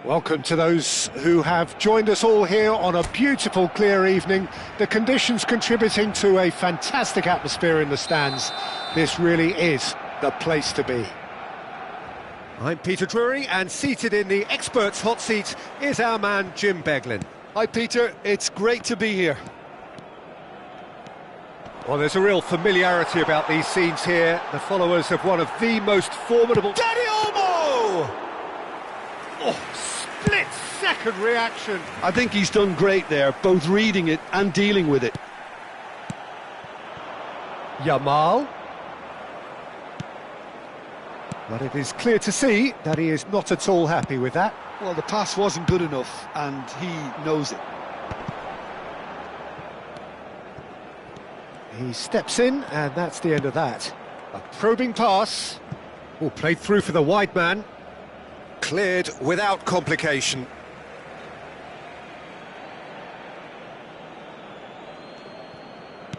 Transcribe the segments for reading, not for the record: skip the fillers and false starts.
Welcome to those who have joined us all here on a beautiful, clear evening. The conditions contributing to a fantastic atmosphere in the stands. This really is the place to be. I'm Peter Drury, and seated in the experts' hot seat is our man Jim Beglin. Hi Peter, it's great to be here. Well, there's a real familiarity about these scenes here. The followers of one of the most formidable... Daddy Olmo! Oh, split-second reaction. I think he's done great there, both reading it and dealing with it. Yamal. But it is clear to see that he is not at all happy with that. Well, the pass wasn't good enough, and he knows it. He steps in, and that's the end of that. A probing pass. Oh, played through for the wide man. Cleared without complication.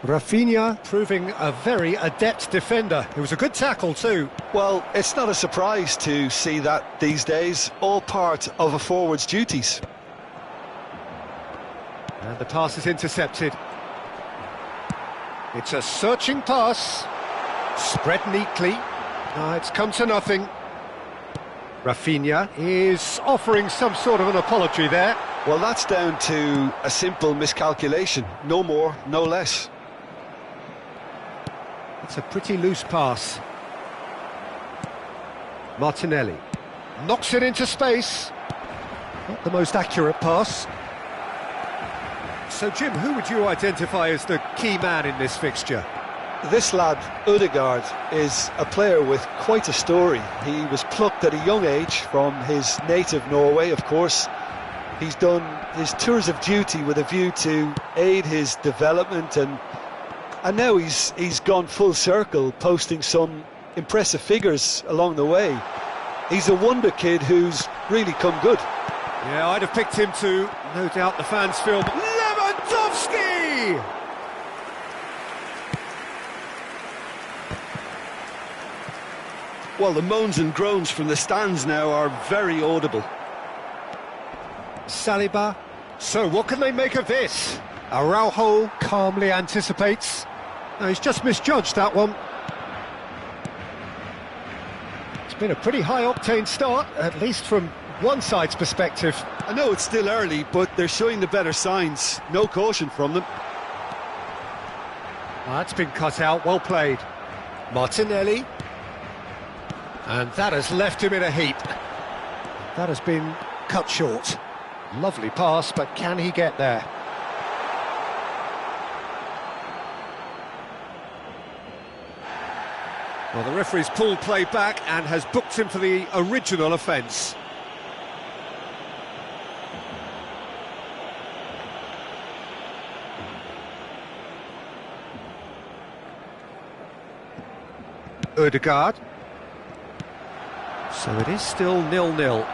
Rafinha proving a very adept defender. It was a good tackle too. Well, it's not a surprise to see that these days, all part of a forward's duties. And the pass is intercepted. It's a searching pass. Spread neatly. It's come to nothing. Rafinha is offering some sort of an apology there. Well, that's down to a simple miscalculation. No more, no less. It's a pretty loose pass. Martinelli knocks it into space. Not the most accurate pass. So, Jim, who would you identify as the key man in this fixture? This lad, Ødegaard, is a player with quite a story. He was plucked at a young age from his native Norway, of course. He's done his tours of duty with a view to aid his development, and now he's gone full circle, posting some impressive figures along the way. He's a wonder kid who's really come good. Yeah, I'd have picked him too. No doubt the fans feel... Lewandowski! Well, the moans and groans from the stands now are very audible. Saliba. So, what can they make of this? Araujo calmly anticipates. No, he's just misjudged that one. It's been a pretty high-octane start, at least from one side's perspective. I know it's still early, but they're showing the better signs. No caution from them. That's been cut out, well played. Martinelli. And that has left him in a heap. That has been cut short. Lovely pass, but can he get there? Well, the referee's pulled play back and has booked him for the original offence. Ødegaard. So it is still 0-0.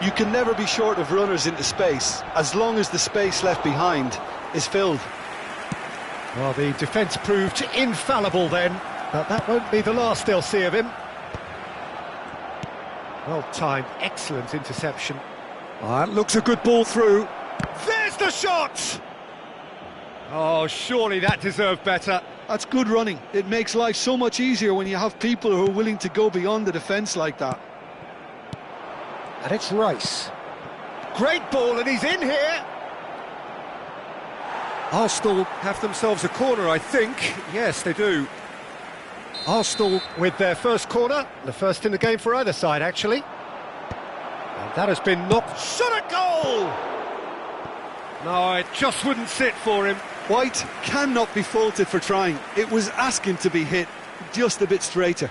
You can never be short of runners into space, as long as the space left behind is filled. Well, the defence proved infallible then, but that won't be the last they'll see of him. Well-timed, excellent interception. That looks a good ball through. There's the shot! Oh, surely that deserved better. That's good running. It makes life so much easier when you have people who are willing to go beyond the defence like that. And it's Rice. Great ball, and he's in here. Arsenal have themselves a corner, I think. Yes, they do. Arsenal with their first corner, the first in the game for either side, actually. And that has been knocked. Shot a goal! No, it just wouldn't sit for him. White cannot be faulted for trying. It was asking to be hit just a bit straighter.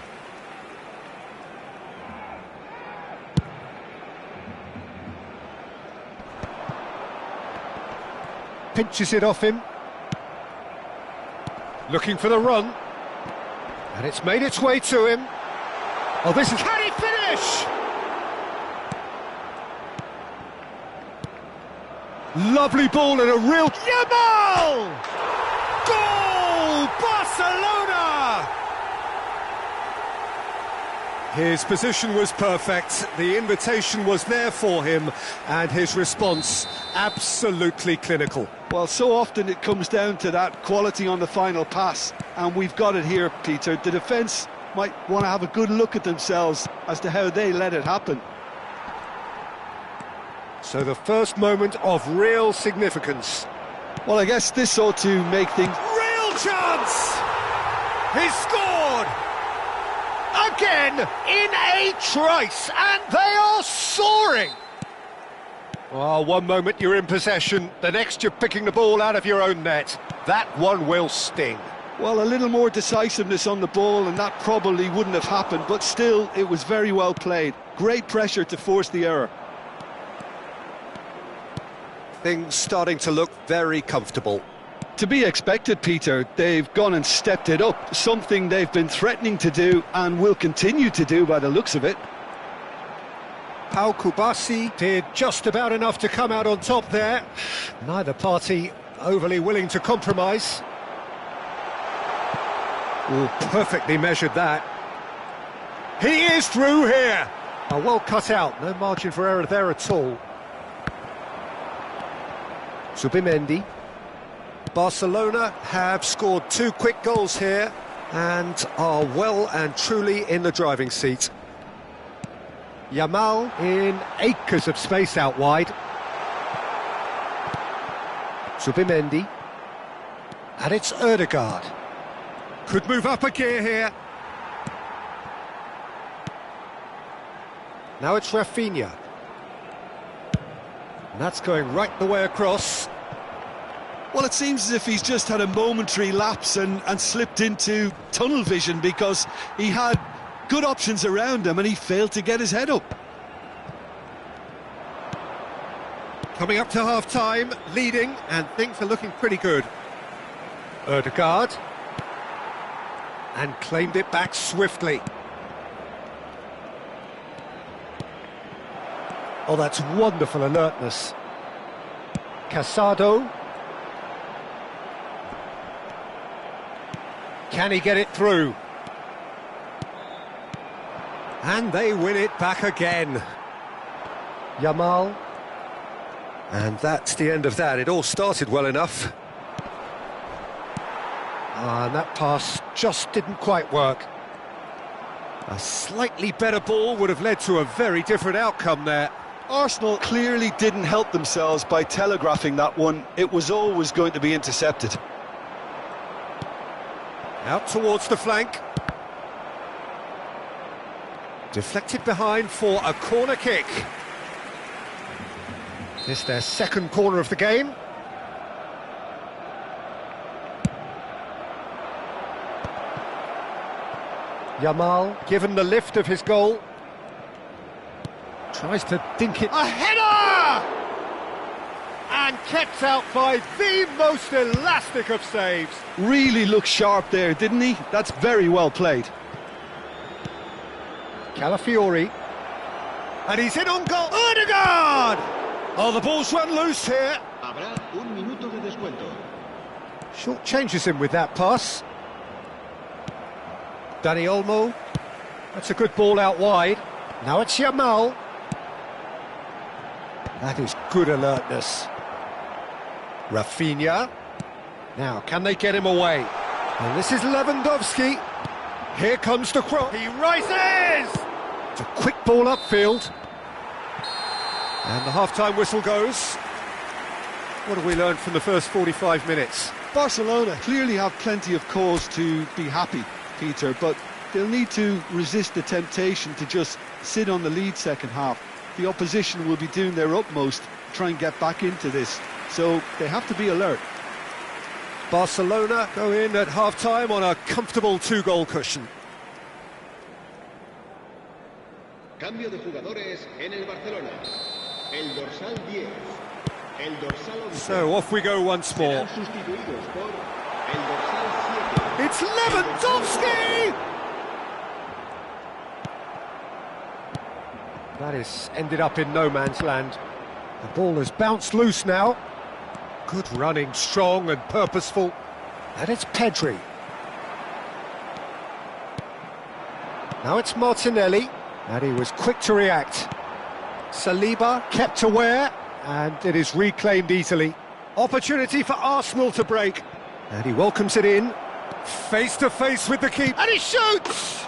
Pinches it off him. Looking for the run. And it's made its way to him. Oh, this is... Can he finish? Lovely ball and a real... Yamal! Goal! Barcelona! His position was perfect, the invitation was there for him, and his response absolutely clinical. Well, so often it comes down to that quality on the final pass, and we've got it here, Peter. The defence might want to have a good look at themselves as to how they let it happen. So the first moment of real significance. Well, I guess this ought to make things... Real chance! He's scored! Again, in a trice, and they are soaring! Well, one moment you're in possession, the next you're picking the ball out of your own net. That one will sting. Well, a little more decisiveness on the ball, and that probably wouldn't have happened, but still, it was very well played. Great pressure to force the error. Things starting to look very comfortable. To be expected, Peter. They've gone and stepped it up, something they've been threatening to do and will continue to do by the looks of it. Pau Kubasi did just about enough to come out on top there. Neither party overly willing to compromise. Oh, perfectly measured that. He is through here. Oh, well cut out, no margin for error there at all. Zubimendi. Barcelona have scored 2 quick goals here and are well and truly in the driving seat. Yamal in acres of space out wide. Zubimendi. And it's Ødegaard. Could move up a gear here. Now it's Rafinha. And that's going right the way across. Well, it seems as if he's just had a momentary lapse and slipped into tunnel vision, because he had good options around him and he failed to get his head up. Coming up to half-time, leading, and things are looking pretty good. Ødegaard. And claimed it back swiftly. Oh, that's wonderful alertness. Casado. Can he get it through? And they win it back again. Yamal. And that's the end of that. It all started well enough. And that pass just didn't quite work. A slightly better ball would have led to a very different outcome there. Arsenal clearly didn't help themselves by telegraphing that one. It was always going to be intercepted. Out towards the flank. Deflected behind for a corner kick. This their second corner of the game. Yamal, given the lift of his goal, tries to dink it. A header! And kept out by the most elastic of saves. Really looked sharp there, didn't he? That's very well played. Calafiori. And he's in on goal. Ødegaard! Oh, the ball's run loose here. Habrá un minuto de descuento. Short changes him with that pass. Dani Olmo. That's a good ball out wide. Now it's Yamal. That is good alertness. Rafinha. Now, can they get him away? And this is Lewandowski. Here comes the cross. He rises! It's a quick ball upfield. And the half-time whistle goes. What have we learned from the first 45 minutes? Barcelona clearly have plenty of cause to be happy, Peter, but they'll need to resist the temptation to just sit on the lead second half. The opposition will be doing their utmost to try and get back into this, so they have to be alert. Barcelona go in at half-time on a comfortable 2-goal cushion. Cambio de jugadores en el Barcelona. El dorsal 10. El dorsal 11. So off we go once more. Serán sustituidos por el dorsal 7. It's Lewandowski! That has ended up in no man's land. The ball has bounced loose now. Good running, strong and purposeful. And it's Pedri. Now it's Martinelli, and he was quick to react. Saliba kept aware, and it is reclaimed easily. Opportunity for Arsenal to break, and he welcomes it in. Face to face with the keeper, and he shoots!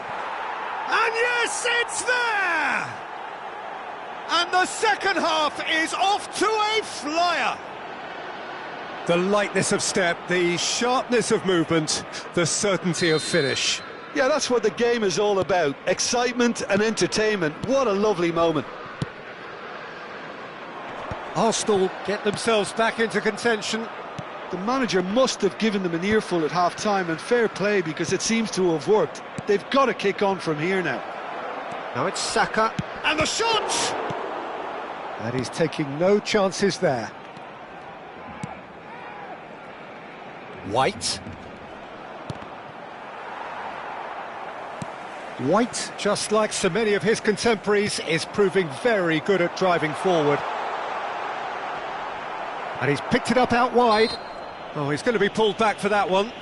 And yes, it's there! And the second half is off to a flyer. The lightness of step, the sharpness of movement, the certainty of finish. Yeah, that's what the game is all about. Excitement and entertainment. What a lovely moment. Arsenal get themselves back into contention. The manager must have given them an earful at half-time, and fair play, because it seems to have worked. They've got to kick on from here now. Now it's Saka, and the shot! And he's taking no chances there. White. White, just like so many of his contemporaries, is proving very good at driving forward. And he's picked it up out wide. Oh, he's going to be pulled back for that one.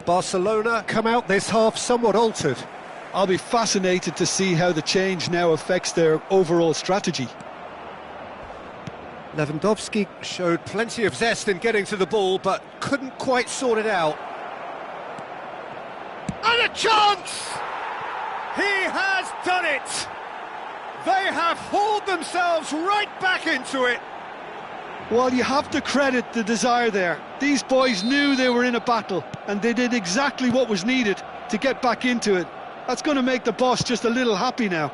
Barcelona come out this half somewhat altered. I'll be fascinated to see how the change now affects their overall strategy. Lewandowski showed plenty of zest in getting to the ball, but couldn't quite sort it out. And a chance! He has done it! They have hauled themselves right back into it. Well, you have to credit the desire there. These boys knew they were in a battle, and they did exactly what was needed to get back into it. That's going to make the boss just a little happy now.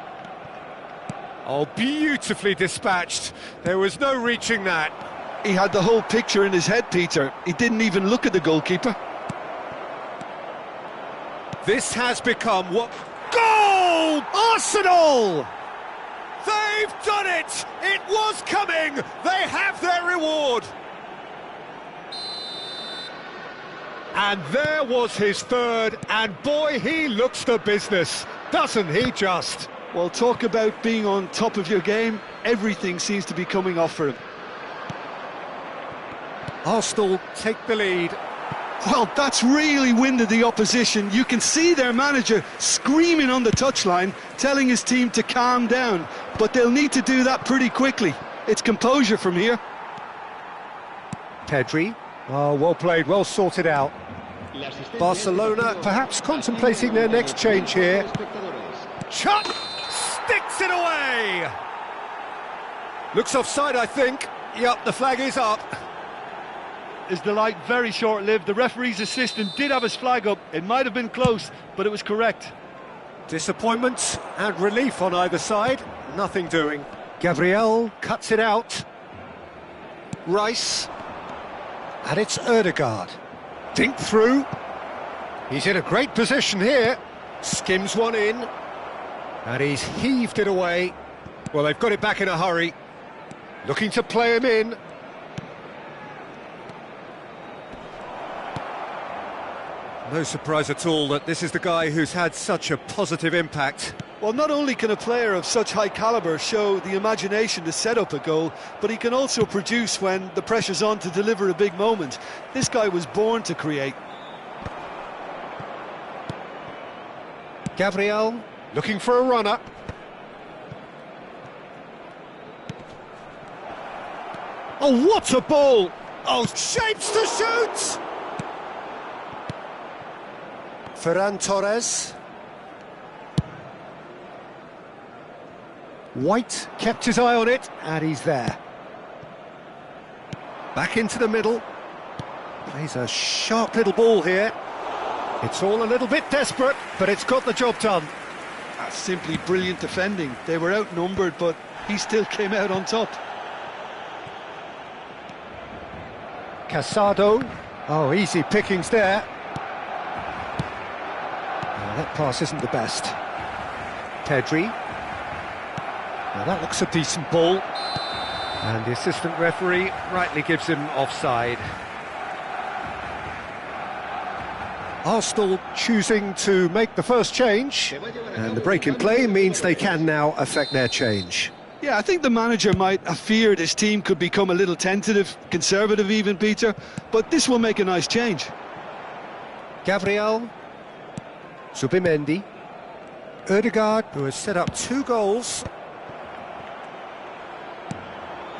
Oh, beautifully dispatched. There was no reaching that. He had the whole picture in his head, Peter. He didn't even look at the goalkeeper. This has become what... Goal! Arsenal! They've done it! It was coming! They have their reward! And there was his third, and boy, he looks the business, doesn't he just? Well, talk about being on top of your game. Everything seems to be coming off for him. Arsenal take the lead. Well, that's really winded the opposition. You can see their manager screaming on the touchline, telling his team to calm down. But they'll need to do that pretty quickly. It's composure from here. Pedri. Oh, well played, well sorted out. Barcelona perhaps contemplating their next change here. Shot! Sticks it away! Looks offside, I think. Yep, the flag is up. His delight very short-lived. The referee's assistant did have his flag up. It might have been close, but it was correct. Disappointment and relief on either side. Nothing doing. Gabriel cuts it out. Rice. And it's Ødegaard. Dink through. He's in a great position here. Skims one in. And he's heaved it away. Well, they've got it back in a hurry. Looking to play him in. No surprise at all that this is the guy who's had such a positive impact. Well, not only can a player of such high calibre show the imagination to set up a goal, but he can also produce when the pressure's on to deliver a big moment. This guy was born to create. Gabriel looking for a runner. Oh, what a ball! Oh, shapes to shoot! Ferran Torres. White kept his eye on it, and he's there. Back into the middle. Plays a sharp little ball here. It's all a little bit desperate, but it's got the job done. That's simply brilliant defending. They were outnumbered, but he still came out on top. Casado. Oh, easy pickings there. That pass isn't the best. Pedri. Now that looks a decent ball. And the assistant referee rightly gives him offside. Arsenal choosing to make the first change, and the break in play means they can now affect their change. Yeah, I think the manager might have feared his team could become a little tentative, conservative even, Peter, but this will make a nice change. Gabriel, Zubimendi, Ødegaard, who has set up 2 goals,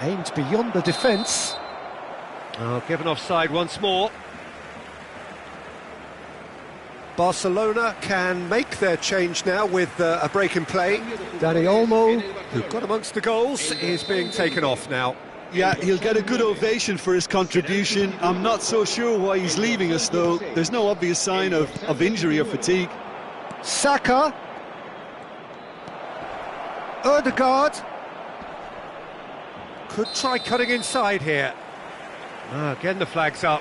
aimed beyond the defence. Oh, given offside once more. Barcelona can make their change now with a break in play. Dani Olmo, who got amongst the goals, is being taken off now. Yeah, he'll get a good ovation for his contribution. I'm not so sure why he's leaving us, though. There's no obvious sign of injury or fatigue. Saka. Ødegaard. Could try cutting inside here. Again the flag's up.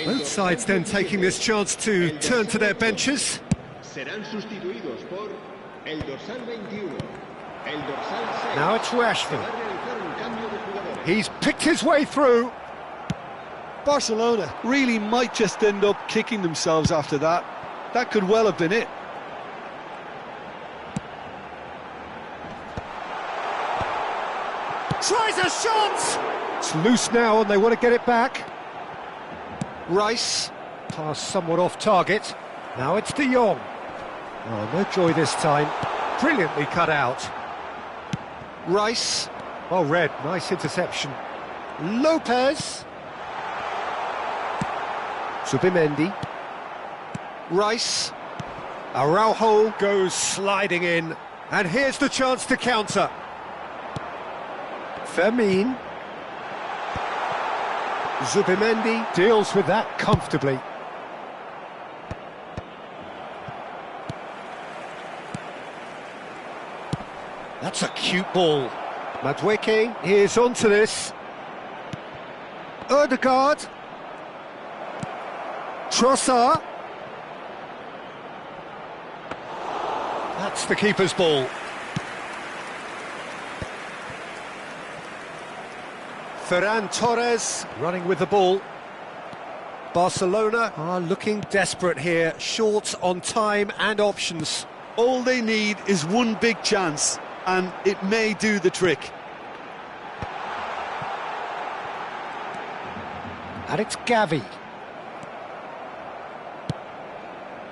Both sides then taking this chance to turn to their benches. Now it's Rashford. He's picked his way through. Barcelona really might just end up kicking themselves after that. That could well have been it. Tries a shot! It's loose now and they want to get it back. Rice, pass somewhat off target. Now it's De Jong. Oh, no joy this time. Brilliantly cut out. Rice. Oh, Red, nice interception. Lopez. Zubimendi. Rice. Araujo goes sliding in. And here's the chance to counter. Fermin. Zubimendi deals with that comfortably. That's a cute ball. Madueke is onto this. Ødegaard. Trossard. That's the keeper's ball. Ferran Torres running with the ball. Barcelona are looking desperate here, short on time and options. All they need is one big chance, and it may do the trick. And it's Gavi.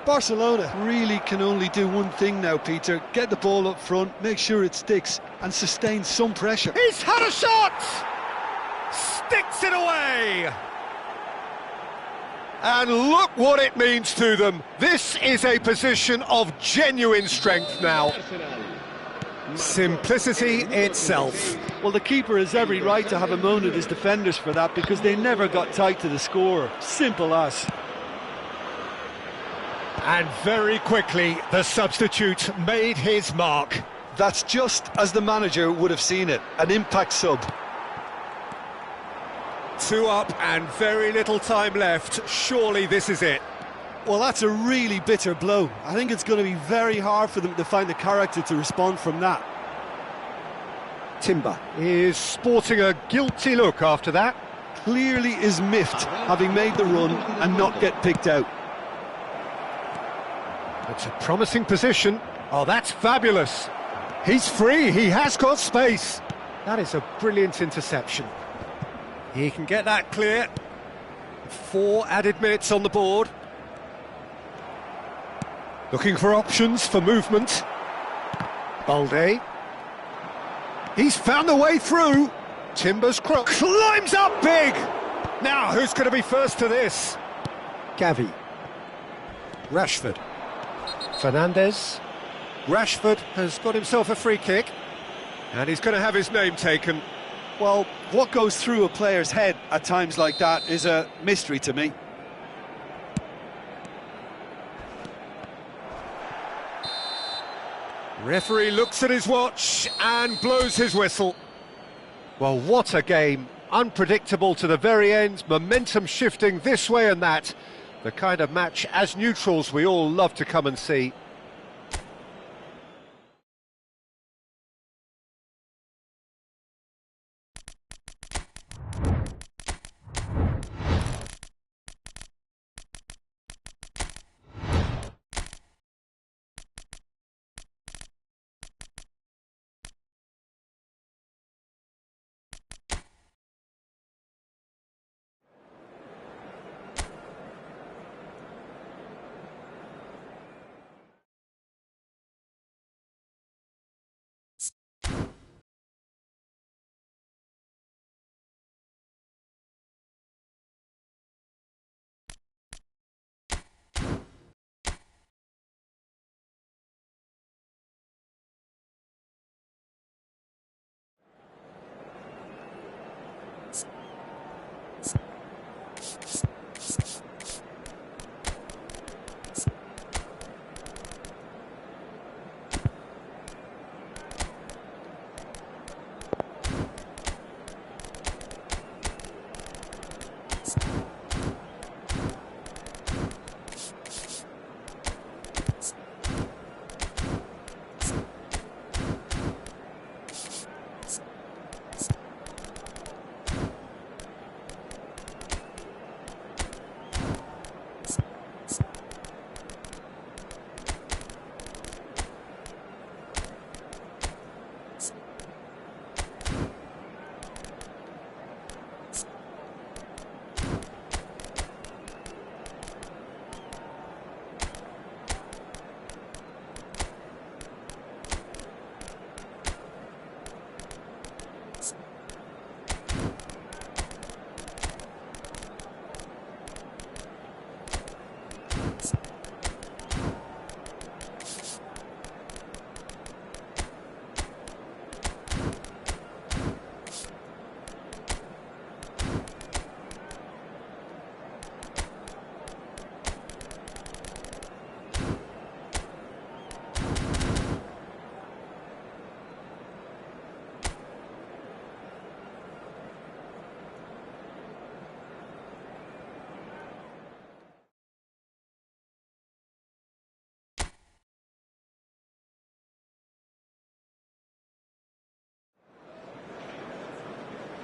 Barcelona really can only do one thing now, Peter. Get the ball up front, make sure it sticks, and sustain some pressure. He's had a shot! Sticks it away! And look what it means to them. This is a position of genuine strength now. Simplicity itself. Well, the keeper has every right to have a moan at his defenders for that, because they never got tight to the score. Simple as. And very quickly, the substitute made his mark. That's just as the manager would have seen it, an impact sub. 2 up and very little time left. Surely this is it. Well, that's a really bitter blow. I think it's going to be very hard for them to find the character to respond from that. Timber is sporting a guilty look after that. Clearly is miffed, having made the run and not get picked out. It's a promising position. Oh, that's fabulous. He's free, he has got space. That is a brilliant interception. He can get that clear. 4 added minutes on the board. Looking for options for movement. Balde. He's found the way through. Timbers crook, climbs up big! Now, who's going to be first to this? Gavi. Rashford. Fernandes. Rashford has got himself a free kick. And he's going to have his name taken. Well, what goes through a player's head at times like that is a mystery to me. Referee looks at his watch and blows his whistle. Well, what a game. Unpredictable to the very end, momentum shifting this way and that. The kind of match, as neutrals, we all love to come and see.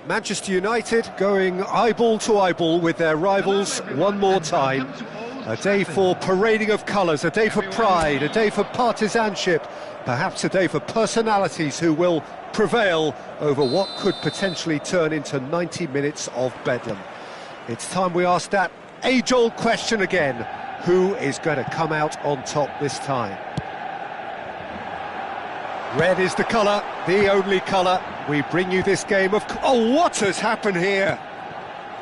Manchester United going eyeball to eyeball with their rivals one more time. A day for parading of colours, a day for pride, a day for partisanship, perhaps a day for personalities who will prevail over what could potentially turn into 90 minutes of bedlam. It's time we ask that age-old question again: who is going to come out on top this time? Red is the colour, the only colour. We bring you this game of... Oh, what has happened here?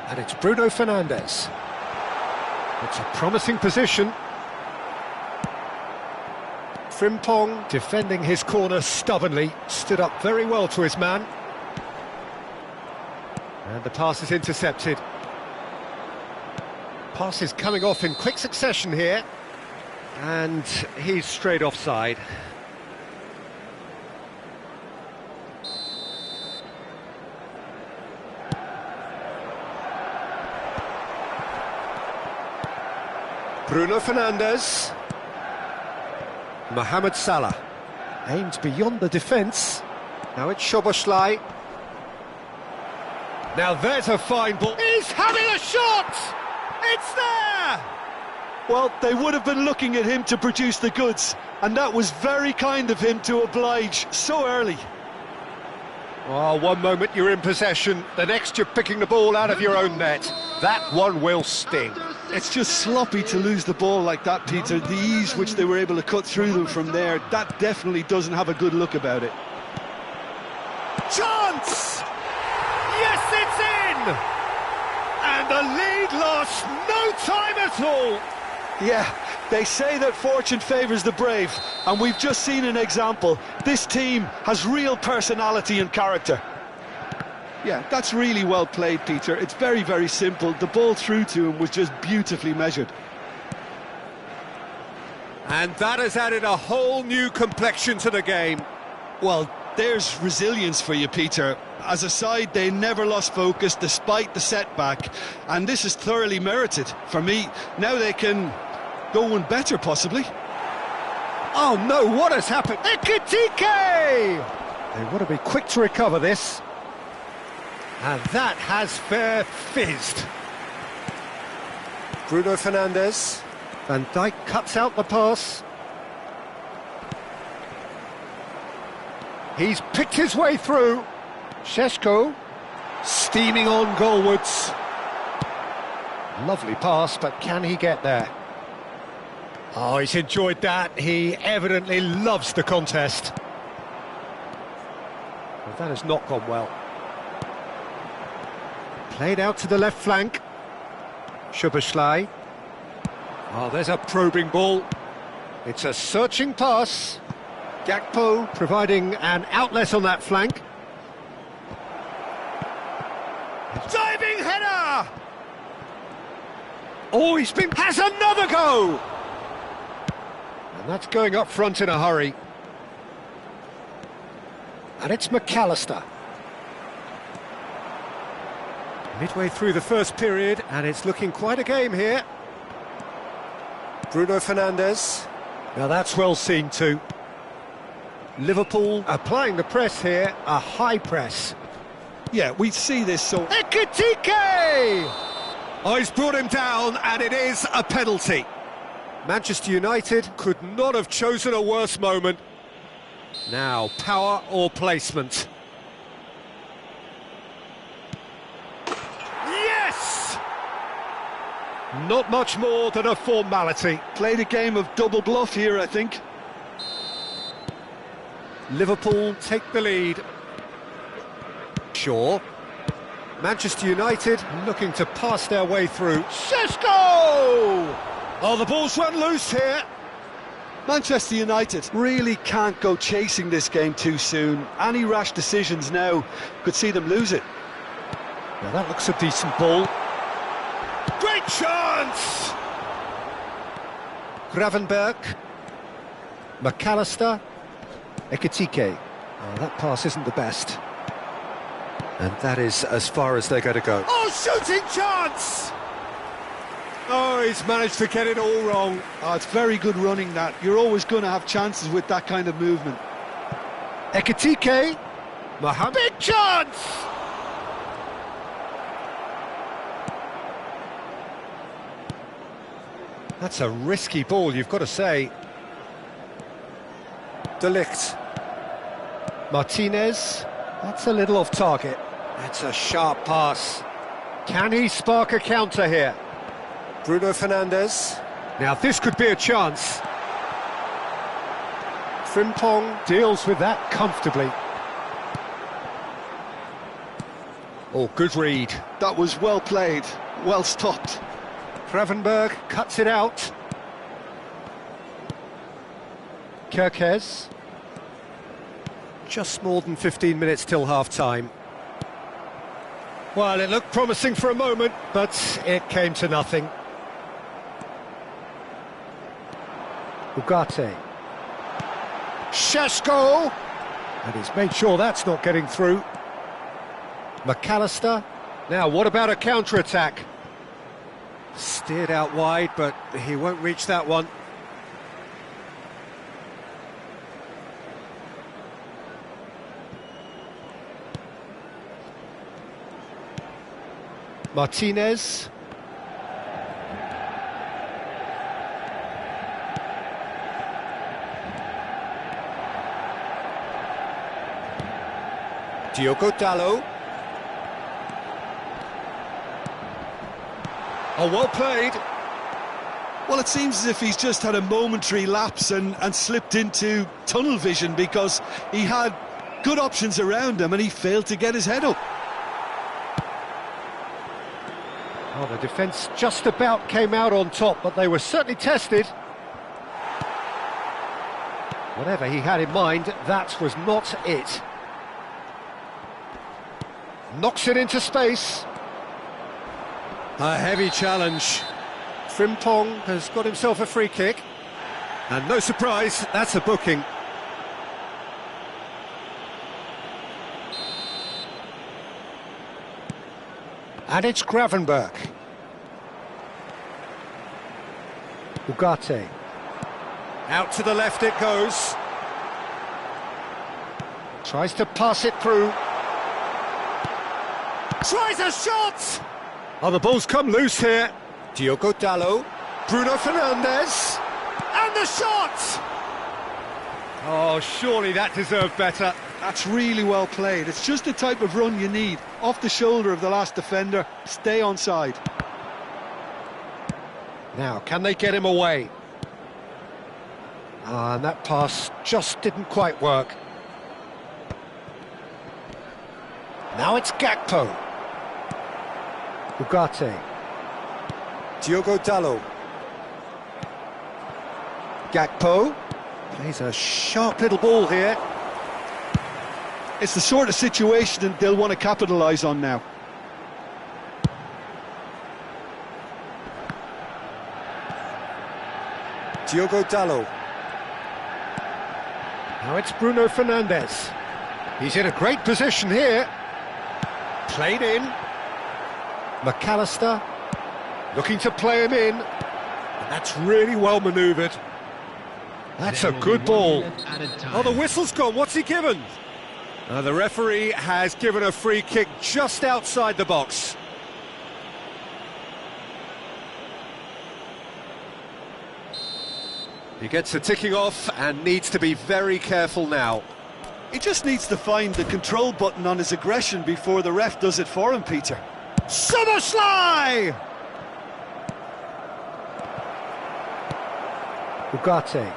And it's Bruno Fernandes. It's a promising position. Frimpong defending his corner stubbornly, stood up very well to his man. And the pass is intercepted. Pass is coming off in quick succession here. And he's straight offside. Bruno Fernandes. Mohamed Salah. Aimed beyond the defence. Now it's Szoboszlai. Now there's a fine ball. He's having a shot! It's there! Well, they would have been looking at him to produce the goods, and that was very kind of him to oblige so early. Oh, one moment you're in possession, the next you're picking the ball out of your own net. That one will sting. It's just sloppy to lose the ball like that, Peter. The ease which they were able to cut through them from there, that definitely doesn't have a good look about it. Chance! And the lead lost no time at all. Yeah, they say that fortune favours the brave, and we've just seen an example. This team has real personality and character. Yeah, that's really well played, Peter. It's very, very simple. The ball through to him was just beautifully measured. And that has added a whole new complexion to the game. Well, there's resilience for you, Peter. As a side, they never lost focus despite the setback, and this is thoroughly merited. For me, now they can go one better, possibly. Oh no, what has happened? Ekitike! They want to be quick to recover this. And that has fair fizzed. Bruno Fernandes. Van Dijk cuts out the pass. He's picked his way through. Šeško steaming on goalwards. Lovely pass, but can he get there? Oh, he's enjoyed that. He evidently loves the contest. But that has not gone well. Played out to the left flank. Szoboszlai. Oh, there's a probing ball. It's a searching pass. Gakpo providing an outlet on that flank. Diving header! Oh, has another go! And that's going up front in a hurry. And it's McAllister. Midway through the first period, and it's looking quite a game here. Bruno Fernandes. Now that's well seen too. Liverpool applying the press here, a high press. Yeah, we see this so... Ekitike! Oh, he's brought him down, and it is a penalty. Manchester United could not have chosen a worse moment. Now, power or placement? Yes! Not much more than a formality. Played a game of double bluff here, I think. Liverpool take the lead. Shaw. Manchester United looking to pass their way through. Šeško! Oh, the ball's run loose here. Manchester United really can't go chasing this game too soon. Any rash decisions now could see them lose it. Now that looks a decent ball. Great chance! Gravenberg. McAllister. Ekitike. Oh, that pass isn't the best. And that is as far as they're going to go. Oh, shooting chance! Oh, he's managed to get it all wrong. Oh, it's very good running, that. You're always going to have chances with that kind of movement. Ekitike. Mohamed. Big chance! That's a risky ball, you've got to say. De Ligt. Martinez. That's a little off target. That's a sharp pass. Can he spark a counter here? Bruno Fernandes. Now this could be a chance. Frimpong deals with that comfortably. Oh, good read. That was well played, well stopped. Gravenberg cuts it out. Kerkez. Just more than 15 minutes till half-time. Well, it looked promising for a moment, but it came to nothing. Ugarte. Šeško! And he's made sure that's not getting through. McAllister. Now, what about a counter-attack? Steered out wide, but he won't reach that one. Martinez. Diogo Dalot. Oh, well played. Well, it seems as if he's just had a momentary lapse and slipped into tunnel vision, because he had good options around him and he failed to get his head up. Oh, the defence just about came out on top, but they were certainly tested. Whatever he had in mind, that was not it. Knocks it into space. A heavy challenge. Frimpong has got himself a free kick. And no surprise, that's a booking. And it's Gravenberch. Ugarte. Out to the left it goes. Tries to pass it through. Tries a shot! Oh, the ball's come loose here. Diogo Dalot. Bruno Fernandes. And the shot! Oh, surely that deserved better. That's really well played. It's just the type of run you need. Off the shoulder of the last defender, stay onside. Now, can they get him away? Ah, and that pass just didn't quite work. Now it's Gakpo. Ugarte. Diogo Dalot. Gakpo. Plays a sharp little ball here. It's the sort of situation that they'll want to capitalise on now. Diogo Dalot. Now it's Bruno Fernandes. He's in a great position here. Played in. McAllister looking to play him in. And that's really well manoeuvred. That's a good ball. Oh, the whistle's gone. What's he given? The referee has given a free kick just outside the box. He gets the ticking off and needs to be very careful now. He just needs to find the control button on his aggression before the ref does it for him, Peter. Summerslide! Ugarte.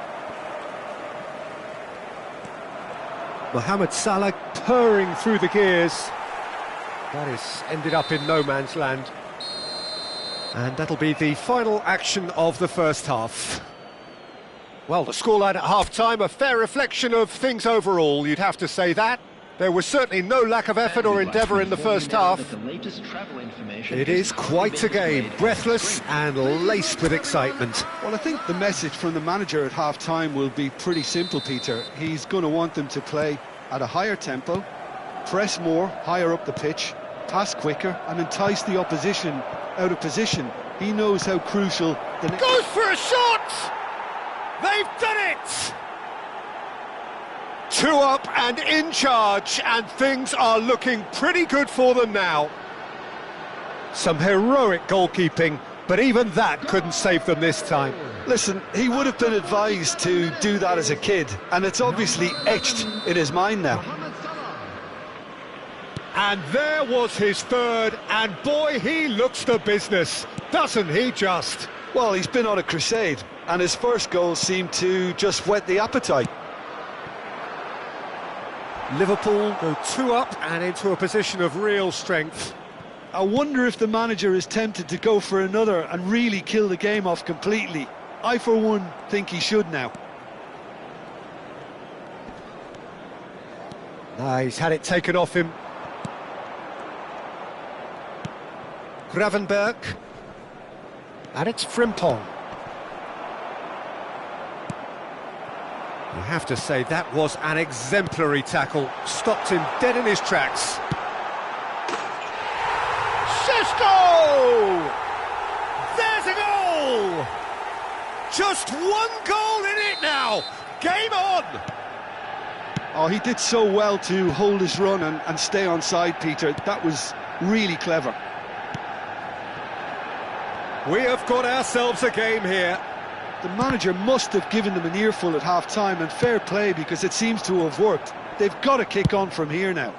Mohamed Salah purring through the gears. That is ended up in no man's land. And that'll be the final action of the first half. Well, the scoreline at half-time, a fair reflection of things overall, you'd have to say that. There was certainly no lack of effort or endeavour in the first half. It is quite a game, breathless and laced with excitement. Well, I think the message from the manager at half-time will be pretty simple, Peter. He's going to want them to play at a higher tempo, press more, higher up the pitch, pass quicker and entice the opposition out of position. He knows how crucial the... Goes for a shot! They've done it! 2 up and in charge, and things are looking pretty good for them now. Some heroic goalkeeping, but even that couldn't save them this time. Listen, he would have been advised to do that as a kid, and it's obviously etched in his mind now. And there was his third, and boy, he looks the business, doesn't he just? Well, he's been on a crusade, and his first goal seemed to just whet the appetite. Liverpool go 2 up and into a position of real strength. I wonder if the manager is tempted to go for another and really kill the game off completely. I, for one, think he should now. He's had it taken off him. Gravenberch. And it's Frimpong. You have to say that was an exemplary tackle. Stopped him dead in his tracks. Sesko! There's a goal! Just 1 goal in it now. Game on! Oh, he did so well to hold his run and stay onside, Peter. That was really clever. We have got ourselves a game here. The manager must have given them an earful at half-time, and fair play because it seems to have worked. They've got to kick on from here now.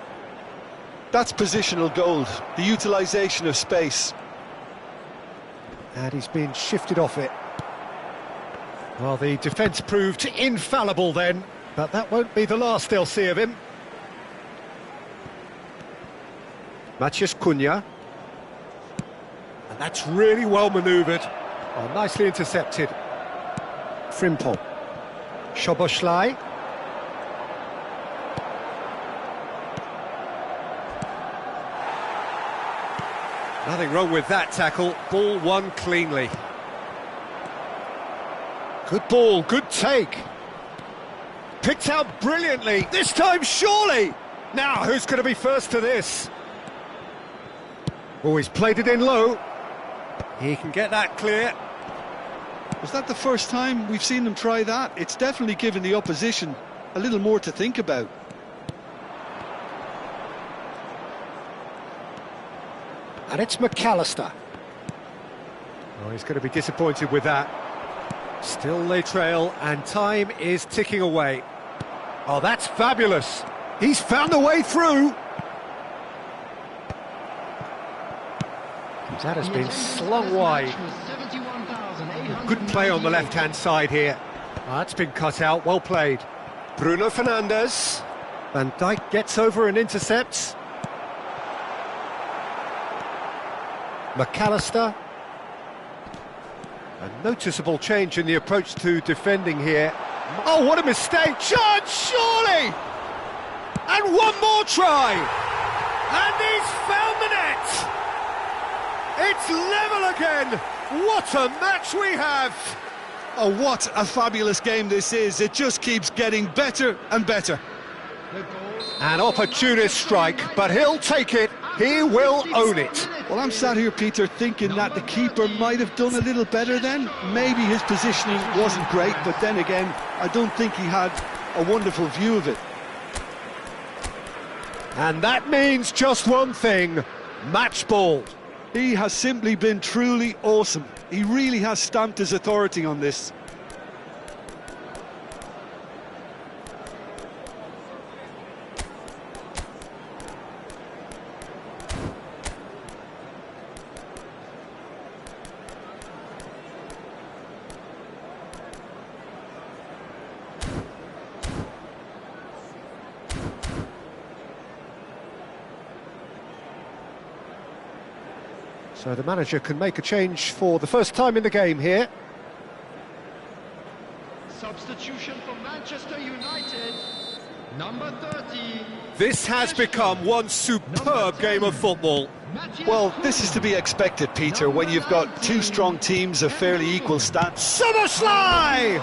That's positional gold, the utilisation of space. And he's been shifted off it. Well, the defence proved infallible then, but that won't be the last they'll see of him. Matheus Cunha. And That's really well manoeuvred. Oh, nicely intercepted. Frimpong. Szoboszlai. Nothing wrong with that tackle. Ball won cleanly. Good ball, good take. Picked out brilliantly. This time, surely! Now, who's going to be first to this? Oh, he's played it in low. He can get that clear. Was that the first time we've seen them try that? It's definitely given the opposition a little more to think about. And it's McAllister. Oh, he's going to be disappointed with that. Still they trail, and time is ticking away. Oh, that's fabulous. He's found a way through. That has been slung wide. Good play on the left-hand side here. Oh, that's been cut out, well played. Bruno Fernandes. Van Dijk gets over and intercepts. McAllister. A noticeable change in the approach to defending here. Oh, what a mistake! Chance, surely! And one more try! And he's found the net! It's level again! What a match we have! Oh, what a fabulous game this is. It just keeps getting better and better. An opportunist strike, but he'll take it. He will own it. Well, I'm sat here, Peter, thinking that the keeper might have done a little better then. Maybe his positioning wasn't great, but then again, I don't think he had a wonderful view of it. And that means just one thing, match ball. He has simply been truly awesome. He really has stamped his authority on this. So the manager can make a change for the first time in the game here. Substitution for Manchester United, number 30. This has become one superb game of football. Well, this is to be expected, Peter, when you've got two strong teams of fairly equal stats. Szoboszlai!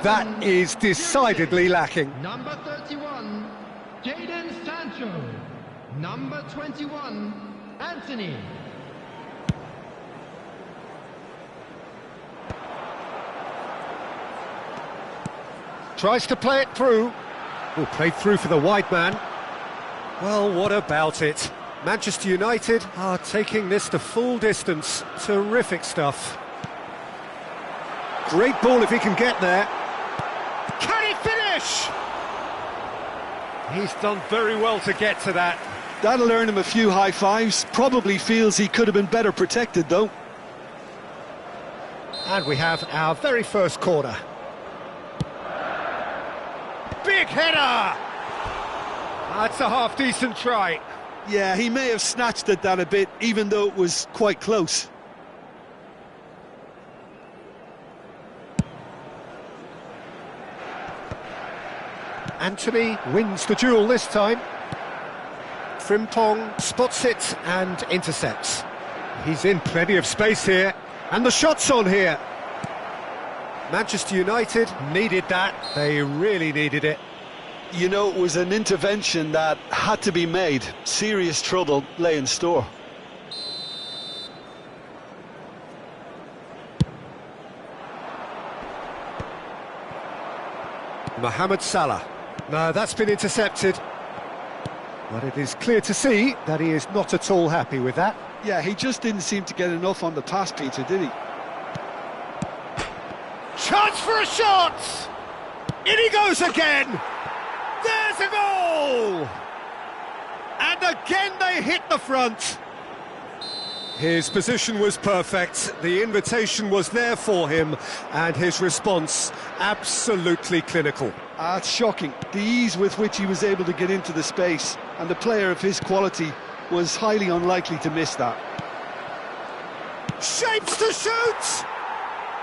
That is decidedly lacking. Number 31, Jadon Sancho. Number 21, Anthony. Tries to play it through. Oh, played through for the wide man. Well, what about it? Manchester United are taking this to full distance. Terrific stuff. Great ball if he can get there. Can he finish? He's done very well to get to that. That'll earn him a few high fives. Probably feels he could have been better protected, though. And we have our very first corner. Big header! That's a half-decent try. Yeah, he may have snatched at that a bit, even though it was quite close. Anthony wins the duel this time. Frimpong spots it and intercepts. He's in plenty of space here, and the shot's on here. Manchester United needed that. They really needed it. You know, it was an intervention that had to be made. Serious trouble lay in store. Mohamed Salah. No, that's been intercepted. But it is clear to see that he is not at all happy with that. Yeah, he just didn't seem to get enough on the pass, Peter, did he? Chance for a shot! In he goes again! There's a goal! And again they hit the front. His position was perfect, the invitation was there for him, and his response absolutely clinical. It's shocking, the ease with which he was able to get into the space, and a player of his quality was highly unlikely to miss that. Shapes to shoot!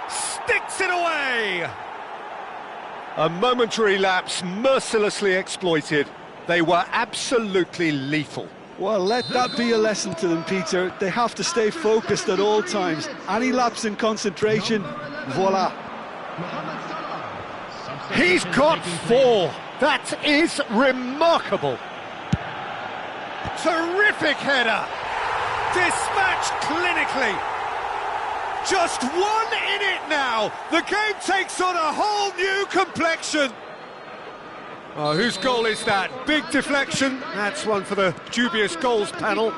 Sticks it away! A momentary lapse mercilessly exploited. They were absolutely lethal. Well, let that be a lesson to them, Peter. They have to stay focused at all times. Any lapse in concentration, voila. He's got 4. That is remarkable. Terrific header. Dispatched clinically. Just 1 in it now. The game takes on a whole new complexion. Oh, whose goal is that? Big deflection. That's one for the dubious goals panel.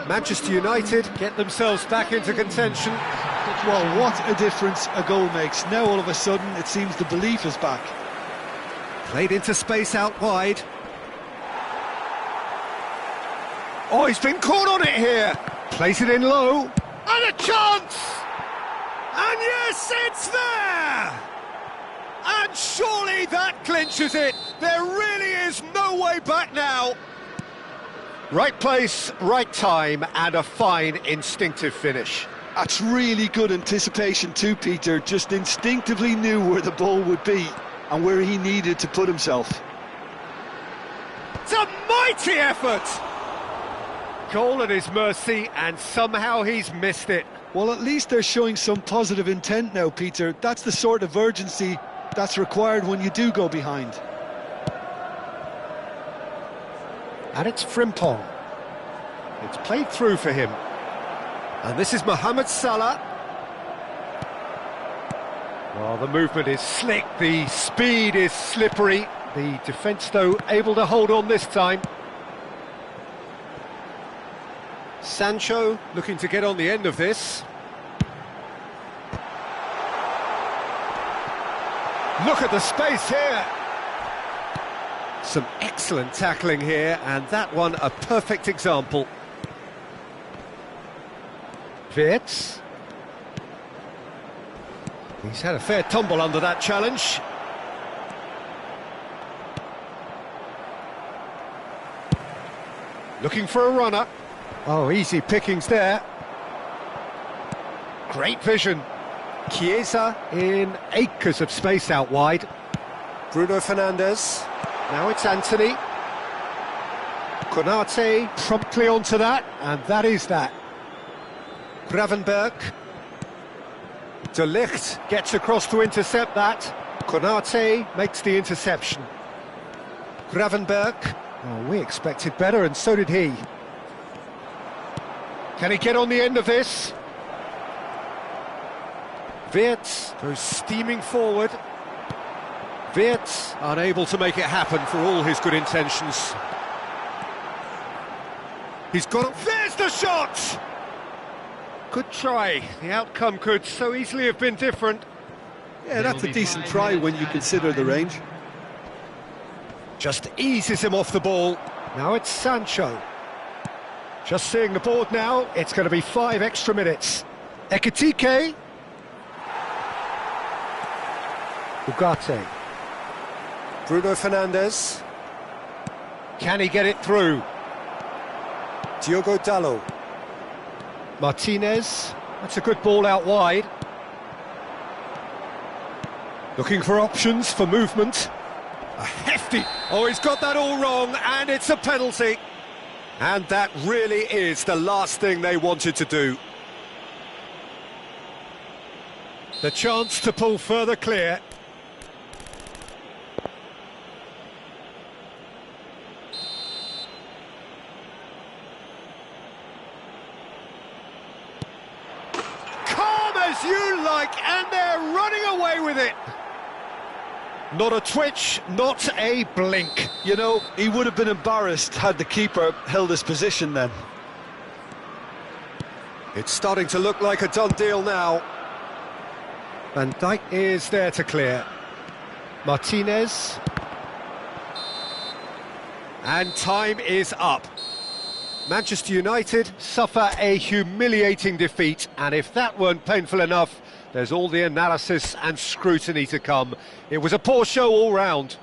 Manchester United get themselves back into contention. Well, what a difference a goal makes. Now all of a sudden it seems the belief is back. Played into space out wide. Oh, he's been caught on it here. Plays it in low. And a chance! And yes, it's there! And surely that clinches it. There really is no way back now. Right place, right time, and a fine instinctive finish. That's really good anticipation too, Peter. Just instinctively knew where the ball would be and where he needed to put himself. It's a mighty effort! Goal at his mercy, and somehow he's missed it. Well, at least they're showing some positive intent now, Peter. That's the sort of urgency that's required when you do go behind. And it's Frimpong. It's played through for him. And this is Mohamed Salah. Well, the movement is slick, the speed is slippery. The defence, though, able to hold on this time. Sancho looking to get on the end of this. Look at the space here. Some excellent tackling here, and that one a perfect example. Wirtz. He's had a fair tumble under that challenge. Looking for a runner. Oh, easy pickings there. Great vision. Chiesa in acres of space out wide. Bruno Fernandes. Now it's Anthony. Konate promptly onto that, and that is that. Gravenberg. De Ligt gets across to intercept that. Konate makes the interception. Gravenberg. Oh, we expected better, and so did he. Can he get on the end of this? Wirtz goes steaming forward. Wirtz unable to make it happen for all his good intentions. He's got... There's the shot! Good try. The outcome could so easily have been different. Yeah, that's a decent try when you consider the range. Just eases him off the ball. Now it's Sancho. Just seeing the board now, it's going to be 5 extra minutes. Ekitike. Ugarte. Bruno Fernandes. Can he get it through? Diogo Dalot. Martinez. That's a good ball out wide. Looking for options for movement. A hefty... Oh, he's got that all wrong, and it's a penalty. And that really is the last thing they wanted to do. The chance to pull further clear. Calm as you like, and they're running away with it. Not a twitch, not a blink. You know, he would have been embarrassed had the keeper held his position then. It's starting to look like a done deal now. Van Dijk is there to clear. Martinez. And time is up. Manchester United suffer a humiliating defeat, and if that weren't painful enough, there's all the analysis and scrutiny to come. It was a poor show all round.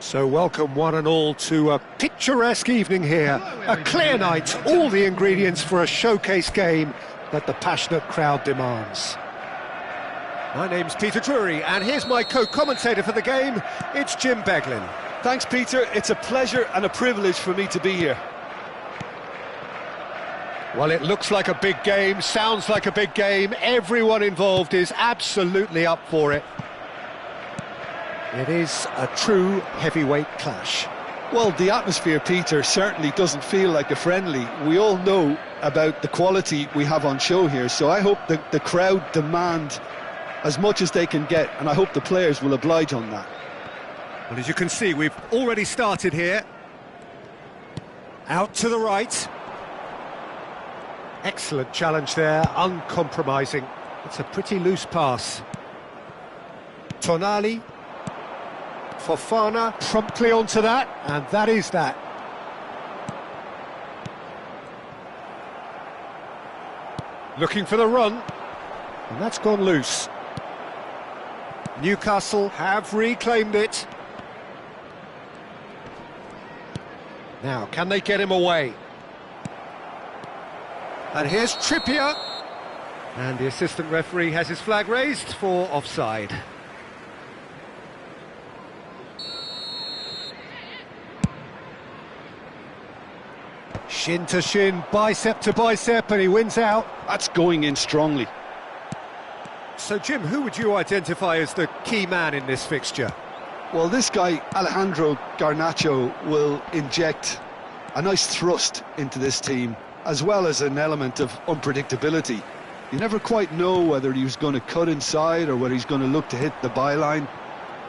So welcome one and all to a picturesque evening here. A clear night, all the ingredients for a showcase game that the passionate crowd demands. My name's Peter Drury, and here's my co-commentator for the game. It's Jim Beglin. Thanks, Peter. It's a pleasure and a privilege for me to be here. Well, it looks like a big game, sounds like a big game. Everyone involved is absolutely up for it. It is a true heavyweight clash. Well, the atmosphere, Peter, certainly doesn't feel like a friendly. We all know about the quality we have on show here, so I hope the crowd demand as much as they can get, and I hope the players will oblige on that. Well, as you can see, we've already started here. Out to the right. Excellent challenge there, uncompromising. It's a pretty loose pass. Tonali. Fofana promptly onto that, and that is that. Looking for the run, and that's gone loose. Newcastle have reclaimed it. Now, can they get him away? And here's Trippier. And the assistant referee has his flag raised for offside. Shin to shin, bicep to bicep, and he wins out. That's going in strongly. So, Jim, who would you identify as the key man in this fixture? Well, this guy, Alejandro Garnacho, will inject a nice thrust into this team, as well as an element of unpredictability. You never quite know whether he's going to cut inside or whether he's going to look to hit the byline.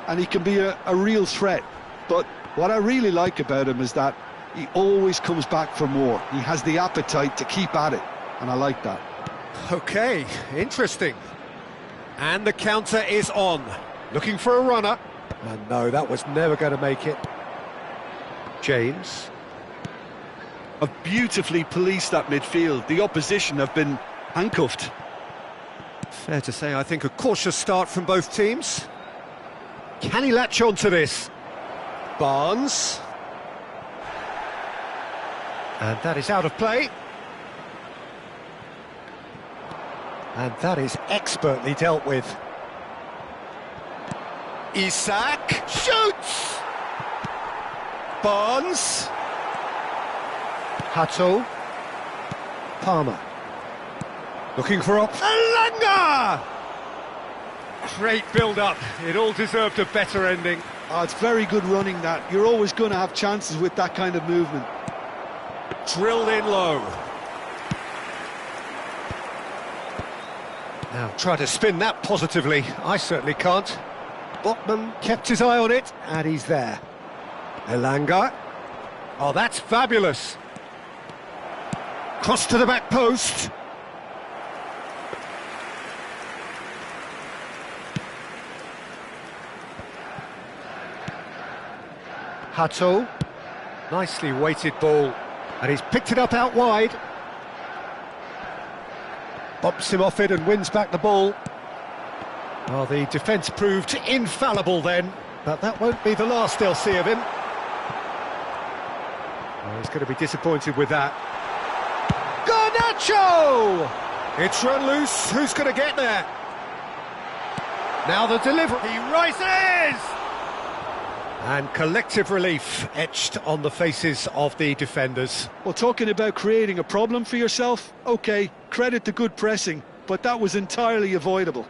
And he can be a real threat. But what I really like about him is that he always comes back for more. He has the appetite to keep at it, and I like that. OK, interesting. And the counter is on. Looking for a runner. And no, that was never going to make it. James. Have beautifully policed that midfield. The opposition have been handcuffed. Fair to say, I think a cautious start from both teams. Can he latch on to this? Barnes. And that is out of play. And that is expertly dealt with. Isak shoots! Barnes. Hato. Palmer. Looking for Elanga! Great build-up. It all deserved a better ending. Oh, it's very good running, that. You're always going to have chances with that kind of movement. Drilled in low. Now try to spin that positively. I certainly can't. Botman kept his eye on it, and he's there. Elanga. Oh, that's fabulous. Cross to the back post. Hato. Nicely weighted ball. And he's picked it up out wide. Bumps him off it and wins back the ball. Well, the defence proved infallible then, but that won't be the last they'll see of him. Well, he's going to be disappointed with that. Garnacho! It's run loose. Who's going to get there? Now the delivery. He rises! And collective relief etched on the faces of the defenders. Well, talking about creating a problem for yourself, OK, credit the good pressing, but that was entirely avoidable.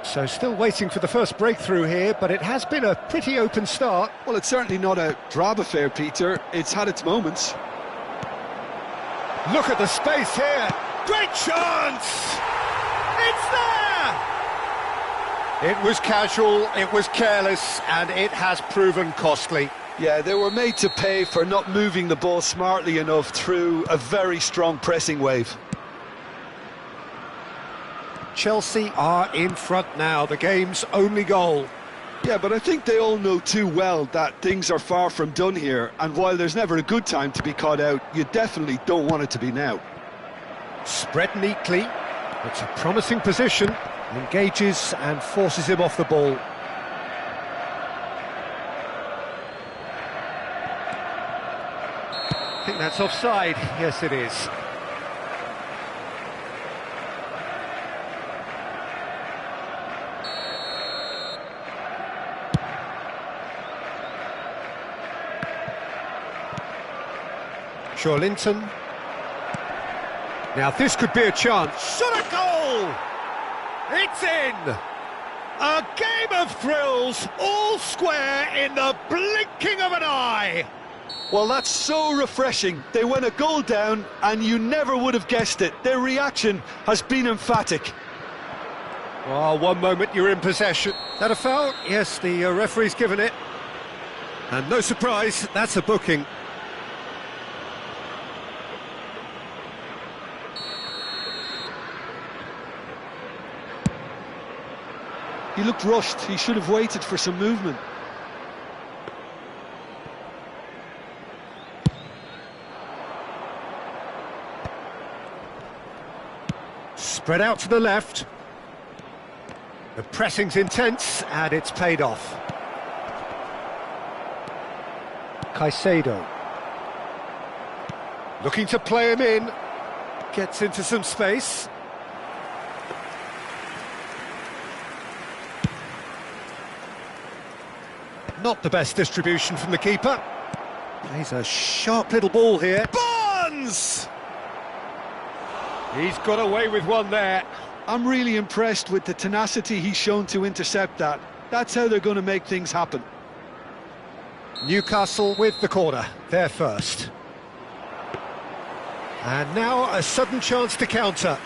So still waiting for the first breakthrough here, but it has been a pretty open start. Well, it's certainly not a drab affair, Peter. It's had its moments. Look at the space here. Great chance! It's there! It was casual, it was careless, and it has proven costly. Yeah, they were made to pay for not moving the ball smartly enough through a very strong pressing wave. Chelsea are in front now, the game's only goal. Yeah, but I think they all know too well that things are far from done here, and while there's never a good time to be caught out, you definitely don't want it to be now. Spread neatly, it's a promising position. Engages and forces him off the ball. I think that's offside. Yes, it is. Linton. Now this could be a chance. Shot a goal! It's in! A game of thrills, all square in the blinking of an eye. Well, that's so refreshing. They went a goal down and you never would have guessed it. Their reaction has been emphatic. Oh, one moment you're in possession. That a foul? Yes, the referee's given it. And no surprise, that's a booking. He looked rushed. He should have waited for some movement. Spread out to the left. The pressing's intense and it's paid off. Caicedo. Looking to play him in. Gets into some space. Not the best distribution from the keeper. He's a sharp little ball here. Barnes! He's got away with one there. I'm really impressed with the tenacity he's shown to intercept that. That's how they're going to make things happen. Newcastle with the corner, they're first. And now a sudden chance to counter.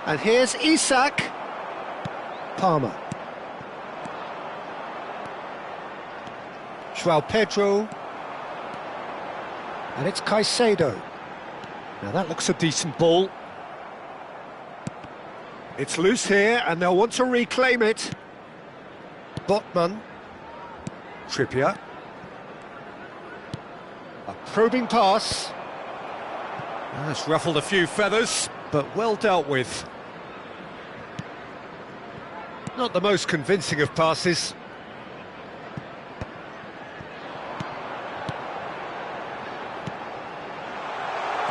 And here's Isak. Palmer. João Pedro. And it's Caicedo. Now that looks a decent ball. It's loose here and they'll want to reclaim it. Botman. Trippier. A probing pass. That's ruffled a few feathers, but well dealt with. Not the most convincing of passes.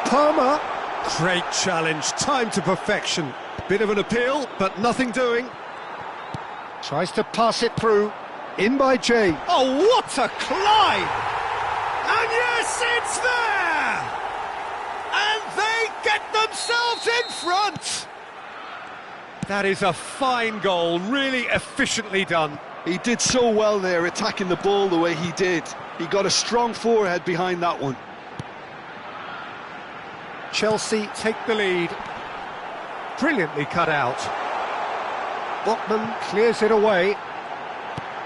Palmer. Great challenge, time to perfection. Bit of an appeal, but nothing doing. Tries to pass it through. In by Jay. Oh, what a climb! And yes, it's there! And they get themselves in front! That is a fine goal, really efficiently done. He did so well there, attacking the ball the way he did. He got a strong forehead behind that one. Chelsea take the lead. Brilliantly cut out. Botman clears it away.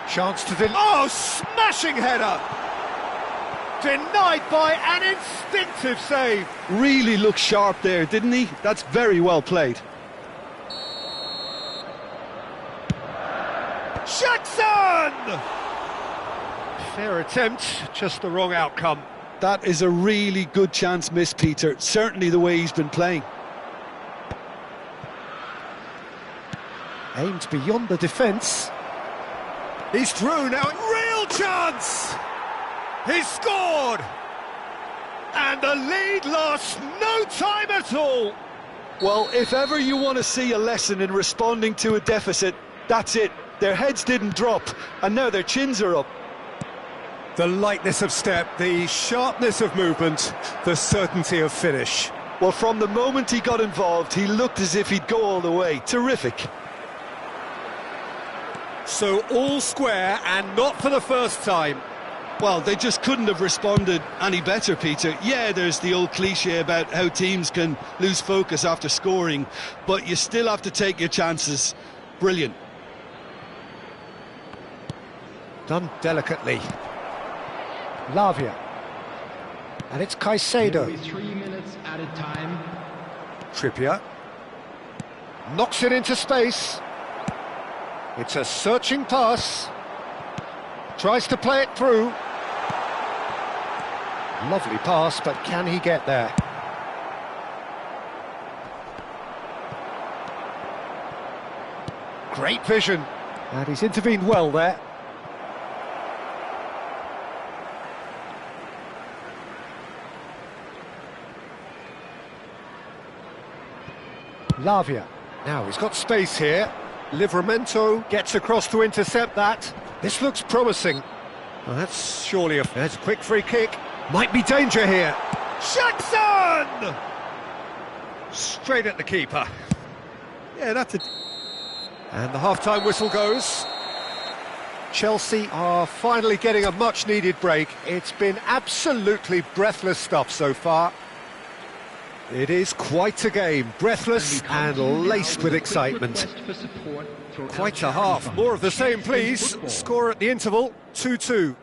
Chance to Oh, smashing header! Denied by an instinctive save. Really looked sharp there, didn't he? That's very well played. Jackson! Fair attempt, just the wrong outcome. That is a really good chance missed, Peter. Certainly the way he's been playing. Aimed beyond the defence. He's through now, real chance! He's scored! And the lead lost no time at all! Well, if ever you want to see a lesson in responding to a deficit, that's it. Their heads didn't drop, and now their chins are up. The lightness of step, the sharpness of movement, the certainty of finish. Well, from the moment he got involved, he looked as if he'd go all the way. Terrific. So all square, and not for the first time. Well, they just couldn't have responded any better, Peter. Yeah, there's the old cliche about how teams can lose focus after scoring, but you still have to take your chances. Brilliant. Done delicately. Lavia. And it's Caicedo. 3 minutes at a time. Trippier. Knocks it into space. It's a searching pass. Tries to play it through. Lovely pass, but can he get there? Great vision. And he's intervened well there. Lavia. Now he's got space here. Livramento gets across to intercept that. This looks promising. Well, that's surely that's a quick free kick. Might be danger here. Jackson! Straight at the keeper. Yeah, that's it. And the half-time whistle goes. Chelsea are finally getting a much-needed break. It's been absolutely breathless stuff so far. It is quite a game, breathless and laced with excitement. Quite a half, more of the same please. Score at the interval, 2-2.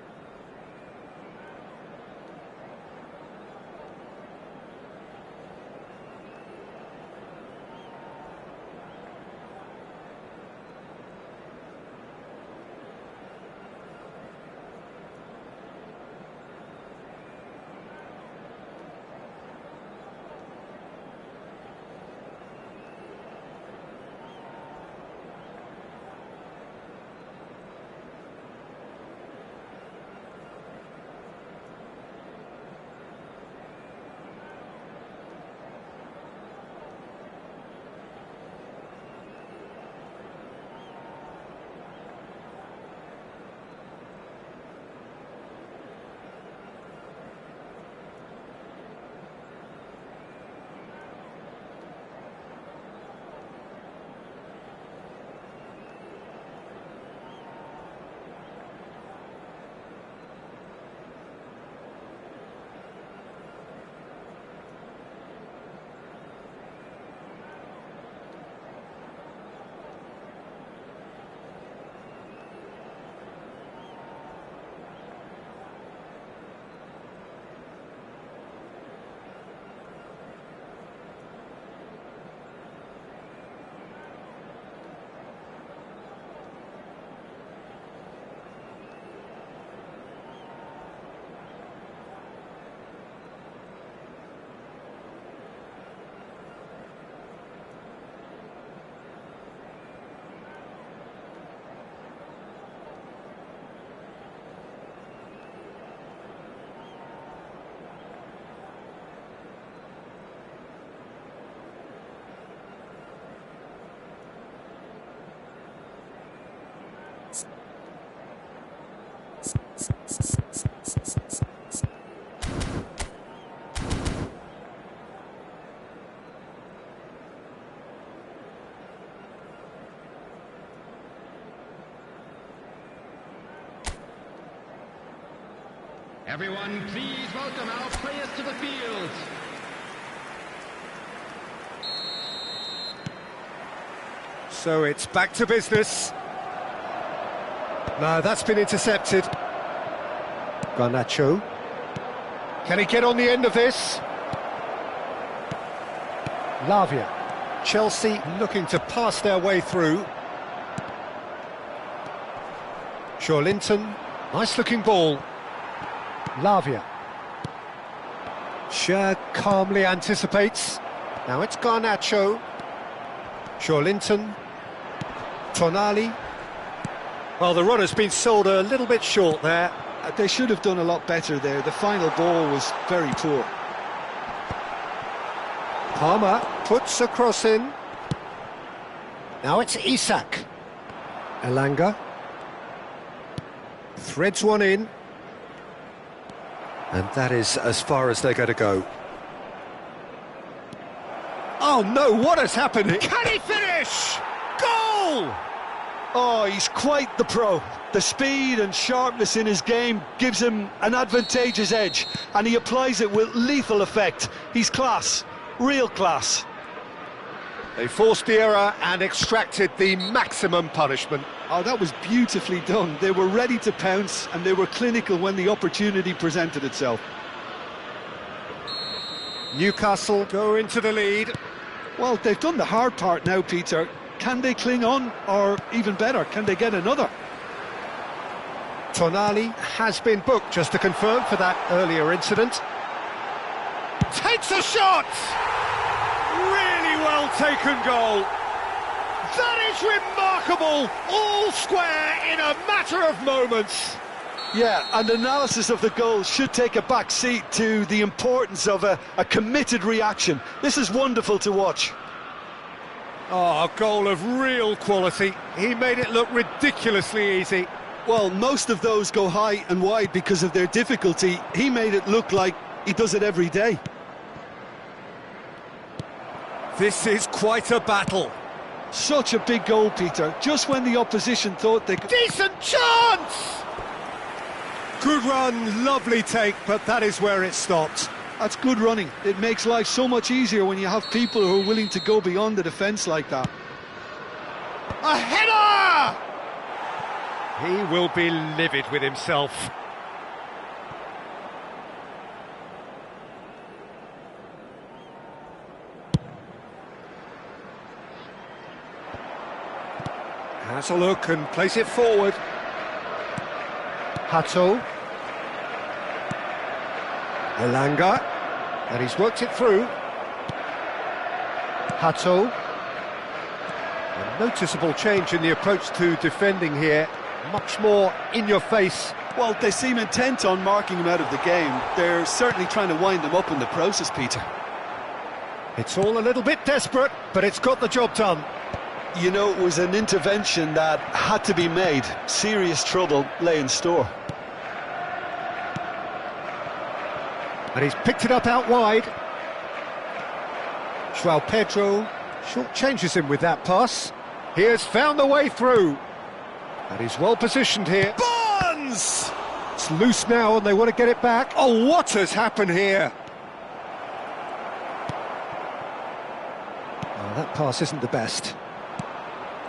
Everyone, please welcome our players to the field. So it's back to business. No, that's been intercepted. Garnacho. Can he get on the end of this? Lavia. Chelsea looking to pass their way through. Linton. Nice looking ball. Lavia. Sher calmly anticipates. Now it's Garnacho. Linton. Tonali. Well, the runner's been sold a little bit short there. They should have done a lot better there. The final ball was very poor. Palmer puts a cross in. Now it's Isak. Elanga. Threads one in. And that is as far as they're going to go. Oh no, what has happened? Can he finish? Goal! Oh, he's quite the pro. The speed and sharpness in his game gives him an advantageous edge, and he applies it with lethal effect. He's class, real class. They forced the error and extracted the maximum punishment. Oh, that was beautifully done. They were ready to pounce, and they were clinical when the opportunity presented itself. Newcastle go into the lead. Well, they've done the hard part now, Peter. Can they cling on, or even better, can they get another? Tonali has been booked, just to confirm, for that earlier incident. Takes a shot! Really well taken goal. That is remarkable! All square in a matter of moments. Yeah, and analysis of the goal should take a back seat to the importance of a committed reaction. This is wonderful to watch. Oh, a goal of real quality. He made it look ridiculously easy. Well, most of those go high and wide because of their difficulty. He made it look like he does it every day. This is quite a battle. Such a big goal, Peter, just when the opposition thought they could... Decent chance! Good run, lovely take, but that is where it stopped. That's good running. It makes life so much easier when you have people who are willing to go beyond the defence like that. A header! He will be livid with himself. Has a look and plays it forward. Hato. Elanga. And he's worked it through. Hato. A noticeable change in the approach to defending here. Much more in your face. Well, they seem intent on marking him out of the game. They're certainly trying to wind him up in the process, Peter. It's all a little bit desperate, but it's got the job done. You know, it was an intervention that had to be made. Serious trouble lay in store. And he's picked it up out wide. João Pedro short changes him with that pass. He has found the way through. And he's well positioned here. Barnes! It's loose now and they want to get it back. Oh, what has happened here? Oh, that pass isn't the best.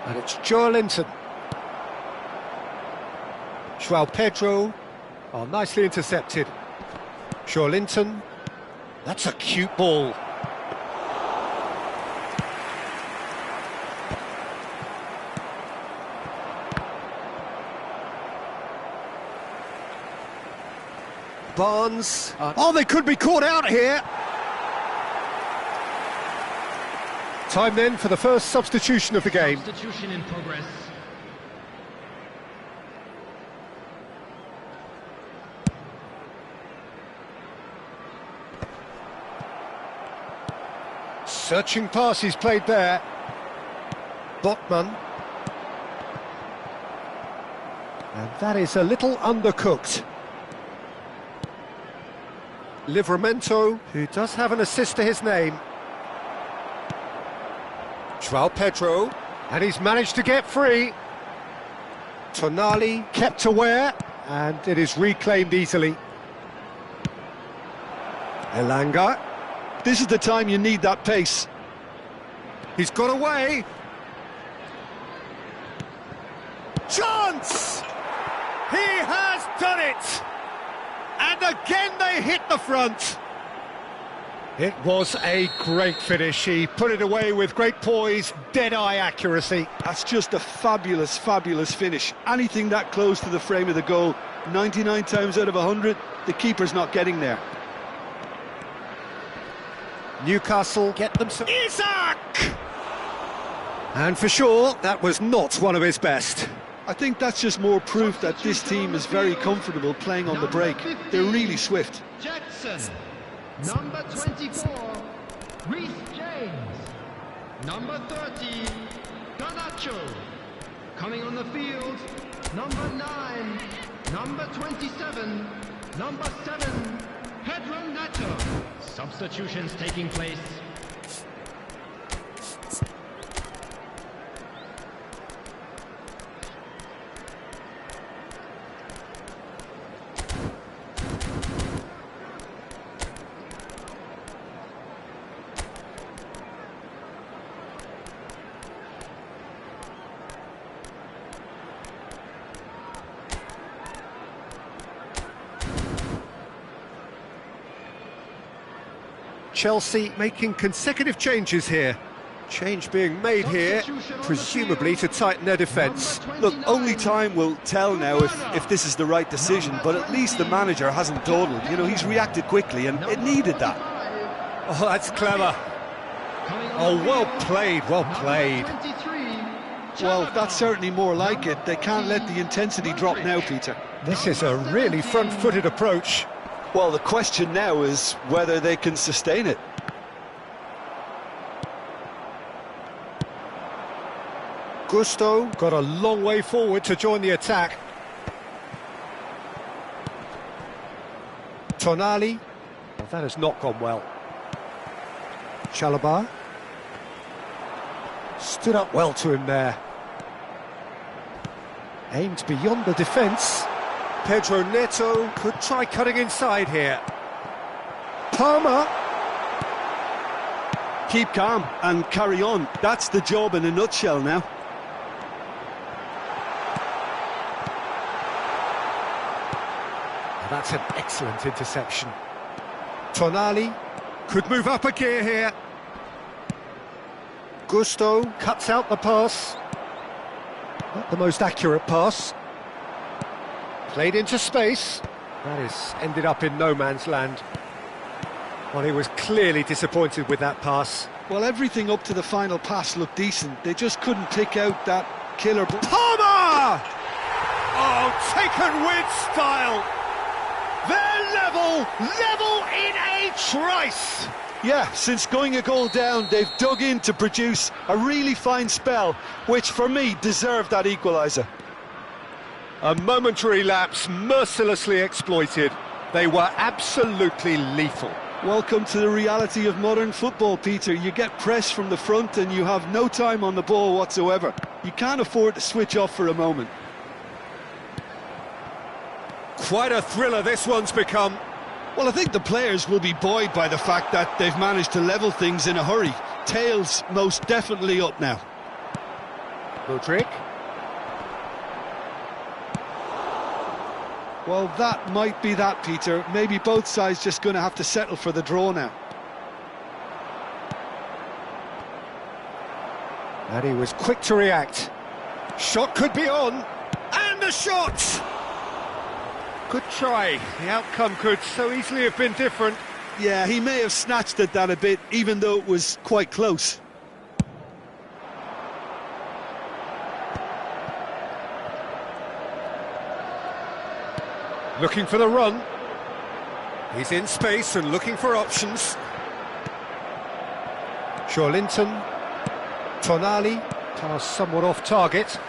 And it's Joelinton. João Pedro. Oh, nicely intercepted. Joelinton. That's a cute ball. Barnes. Oh, they could be caught out here. Time then for the first substitution of the game. Substitution in progress. Searching pass he's played there. Botman. And that is a little undercooked. Livramento, who does have an assist to his name. João Pedro, and he's managed to get free. Tonali kept aware, and it is reclaimed easily. Elanga. This is the time you need that pace. He's got away. Chance! He has done it! And again they hit the front. It was a great finish. He put it away with great poise, dead-eye accuracy. That's just a fabulous, fabulous finish. Anything that close to the frame of the goal, 99 times out of 100, the keeper's not getting there. Newcastle get them some... Isaac! And for sure, that was not one of his best. I think that's just more proof that this team is very comfortable playing on the break. They're really swift. Jackson. Number 24, Reece James. Number 30, Garnacho. Coming on the field, number 9, number 27, number 7, Pedro Neto. Substitutions taking place. Chelsea making consecutive changes here. Change being made here, presumably to tighten their defence. Look, only time will tell now if this is the right decision, but at least the manager hasn't dawdled. You know, he's reacted quickly, and it needed that. Oh, that's clever. Oh, well played, well played. Well, that's certainly more like it. They can't let the intensity drop now, Peter. This is a really front-footed approach. Well, the question now is whether they can sustain it. Gusto got a long way forward to join the attack. Tonali. Well, that has not gone well. Chalobah stood up well to him there. Aimed beyond the defence. Pedro Neto could try cutting inside here. Palmer. Keep calm and carry on. That's the job in a nutshell now. That's an excellent interception. Tonali could move up a gear here. Gusto cuts out the pass. Not the most accurate pass. Played into space. That is ended up in no man's land. Well, he was clearly disappointed with that pass. Well, everything up to the final pass looked decent. They just couldn't pick out that killer. Palmer! Oh, taken with style. They're level in a trice. Yeah, since going a goal down, they've dug in to produce a really fine spell, which for me deserved that equaliser. A momentary lapse mercilessly exploited. They were absolutely lethal. Welcome to the reality of modern football, Peter. You get press from the front and you have no time on the ball whatsoever. You can't afford to switch off for a moment. Quite a thriller this one's become. Well, I think the players will be buoyed by the fact that they've managed to level things in a hurry. Tails most definitely up now. Modric. Well, that might be that, Peter. Maybe both sides just going to have to settle for the draw now. And he was quick to react. Shot could be on. And the shot! Good try. The outcome could so easily have been different. Yeah, he may have snatched at that a bit, even though it was quite close. Looking for the run. He's in space and looking for options. Linton. Tonali. Pass somewhat off target.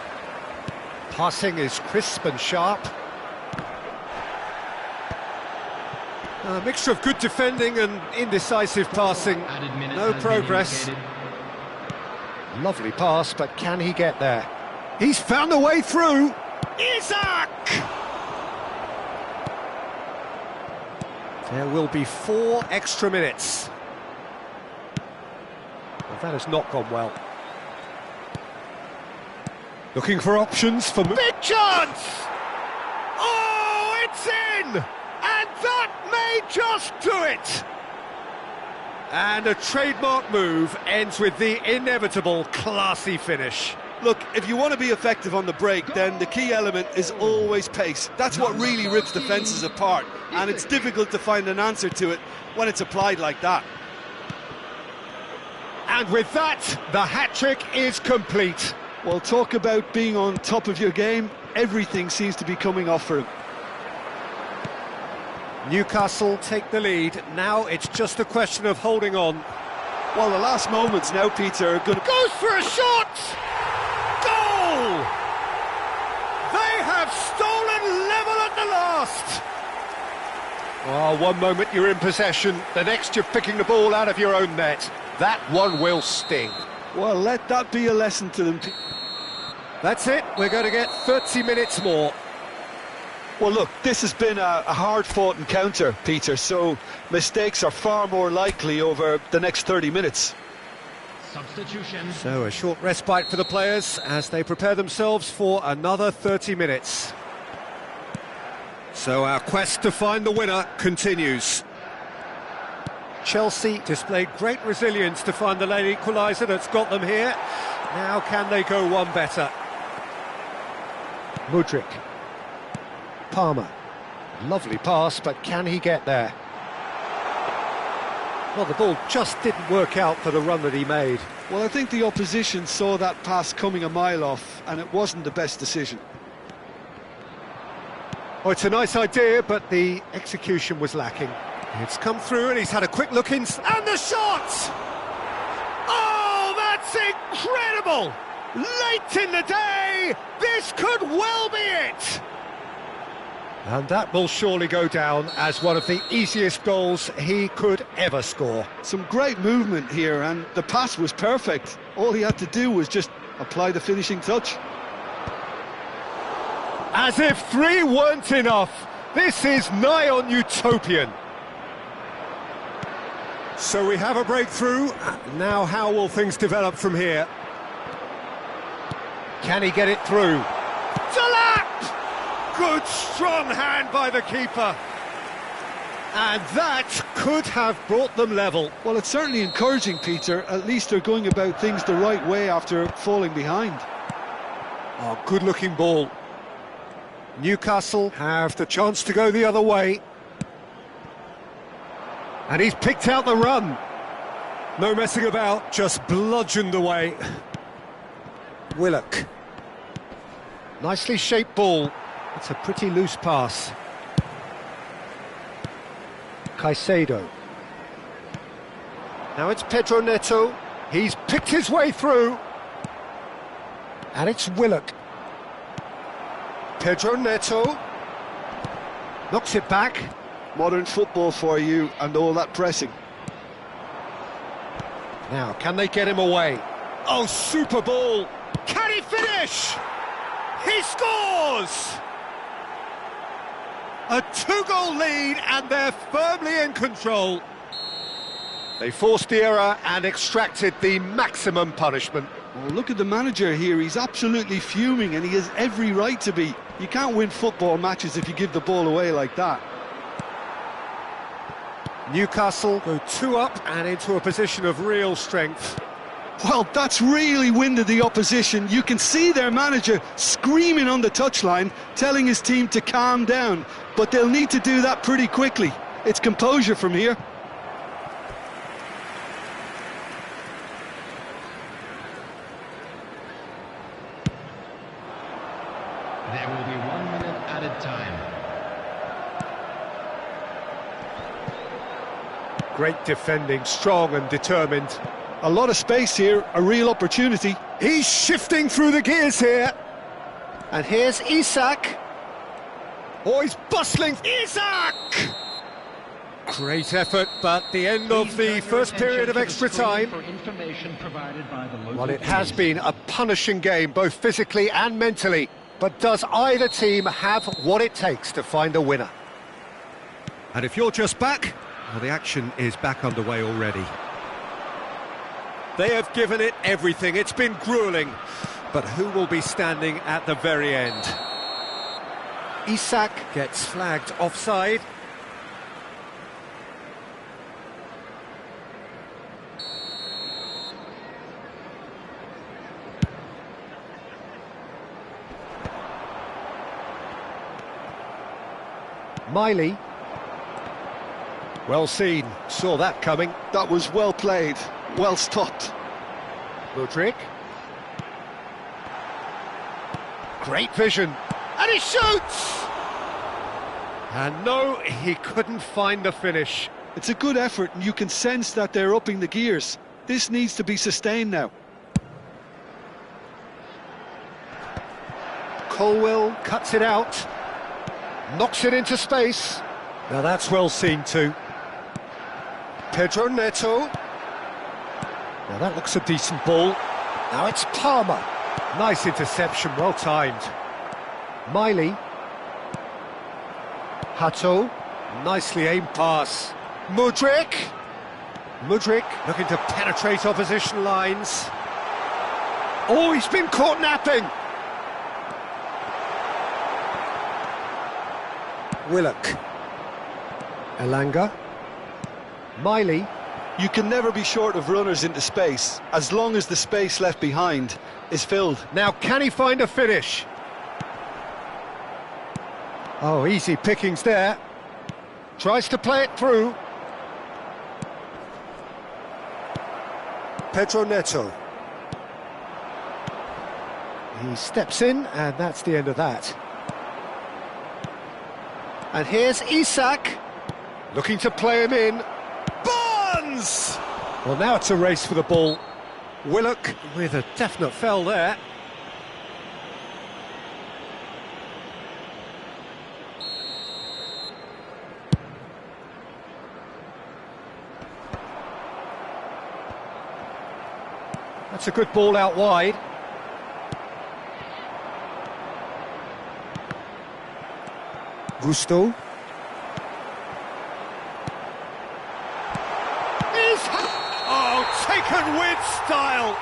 Passing is crisp and sharp. A mixture of good defending and indecisive passing. No progress. Lovely pass, but can he get there? He's found a way through. Isaac! There will be 4 extra minutes. Well, that has not gone well. Looking for options for... Big chance! Oh, it's in! And that may just do it! And a trademark move ends with the inevitable classy finish. Look, if you want to be effective on the break, then the key element is always pace. That's what really rips defences apart, and it's difficult to find an answer to it when it's applied like that. And with that, the hat-trick is complete. Well, talk about being on top of your game. Everything seems to be coming off for him. Newcastle take the lead. Now it's just a question of holding on. Well, the last moments now, Peter, are going to... Goes for a shot! Goal! They have stolen level at the last! Oh, one moment you're in possession, the next you're picking the ball out of your own net. That one will sting. Well, let that be a lesson to them. That's it, we're going to get 30 minutes more. Well, look, this has been a hard-fought encounter, Peter, so mistakes are far more likely over the next 30 minutes. Substitution. So a short respite for the players as they prepare themselves for another 30 minutes. So our quest to find the winner continues. Chelsea displayed great resilience to find the late equaliser that's got them here. Now can they go one better? Mudryk. Palmer. Lovely pass, but can he get there? Well, the ball just didn't work out for the run that he made. Well, I think the opposition saw that pass coming a mile off, and it wasn't the best decision. Oh, it's a nice idea, but the execution was lacking. It's come through and he's had a quick look in, and the shot! Oh, that's incredible! Late in the day, this could well be it! And that will surely go down as one of the easiest goals he could ever score. Some great movement here, and the pass was perfect. All he had to do was just apply the finishing touch. As if 3 weren't enough, this is nigh on utopian. So we have a breakthrough. Now how will things develop from here? Can he get it through? Delap! Good strong hand by the keeper. And that could have brought them level. Well, it's certainly encouraging, Peter. At least they're going about things the right way after falling behind. Oh, good-looking ball. Newcastle have the chance to go the other way. And he's picked out the run. No messing about, just bludgeoned away. Willock. Nicely shaped ball. It's a pretty loose pass. Caicedo. Now it's Pedro Neto. He's picked his way through. And it's Willock. Pedro Neto. Knocks it back. Modern football for you, and all that pressing. Now, can they get him away? Oh, super ball! Can he finish? He scores! A 2-goal lead, and they're firmly in control. They forced the error and extracted the maximum punishment. Well, look at the manager here. He's absolutely fuming, and he has every right to be. You can't win football matches if you give the ball away like that. Newcastle go 2 up and into a position of real strength. Well, that's really winded the opposition. You can see their manager screaming on the touchline, telling his team to calm down. But they'll need to do that pretty quickly. It's composure from here. There will be 1 minute added time. Great defending, strong and determined. A lot of space here, a real opportunity. He's shifting through the gears here. And here's Isak. Oh, he's bustling. Isak! Great effort, but the end of the first period of extra time. Well, it has been a punishing game, both physically and mentally. But does either team have what it takes to find a winner? And if you're just back, well, the action is back underway already. They have given it everything. It's been gruelling. But who will be standing at the very end? Isak gets flagged offside. Miley. Well seen, saw that coming. That was well played, well stopped. Mudryk. Great vision. And he shoots! And no, he couldn't find the finish. It's a good effort, and you can sense that they're upping the gears. This needs to be sustained now. Colwell cuts it out. Knocks it into space. Now that's well seen too. Pedro Neto. Now that looks a decent ball. Now it's Palmer. Nice interception, well timed. Miley. Hato. Nicely aimed pass. Mudryk. Mudryk looking to penetrate opposition lines. Oh, he's been caught napping. Willock. Elanga. Miley. You can never be short of runners into space, as long as the space left behind is filled. Now, can he find a finish? Oh, easy pickings there. Tries to play it through. Pedro Neto. He steps in, and that's the end of that. And here's Isak, looking to play him in. Barnes! Well, now it's a race for the ball. Willock with a definite foul there. That's a good ball out wide. Gusto. Oh, taken with style.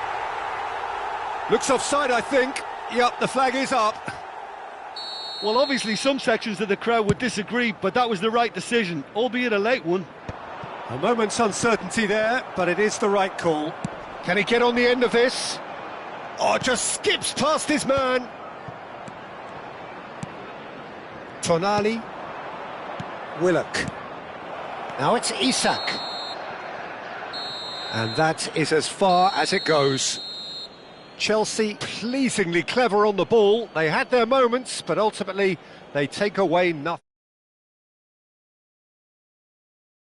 Looks offside, I think. Yep, the flag is up. Well, obviously some sections of the crowd would disagree, but that was the right decision, albeit a late one. A moment's uncertainty there, but it is the right call. Can he get on the end of this? Oh, just skips past his man. Tonali. Willock. Now it's Isak. And that is as far as it goes. Chelsea pleasingly clever on the ball. They had their moments, but ultimately they take away nothing.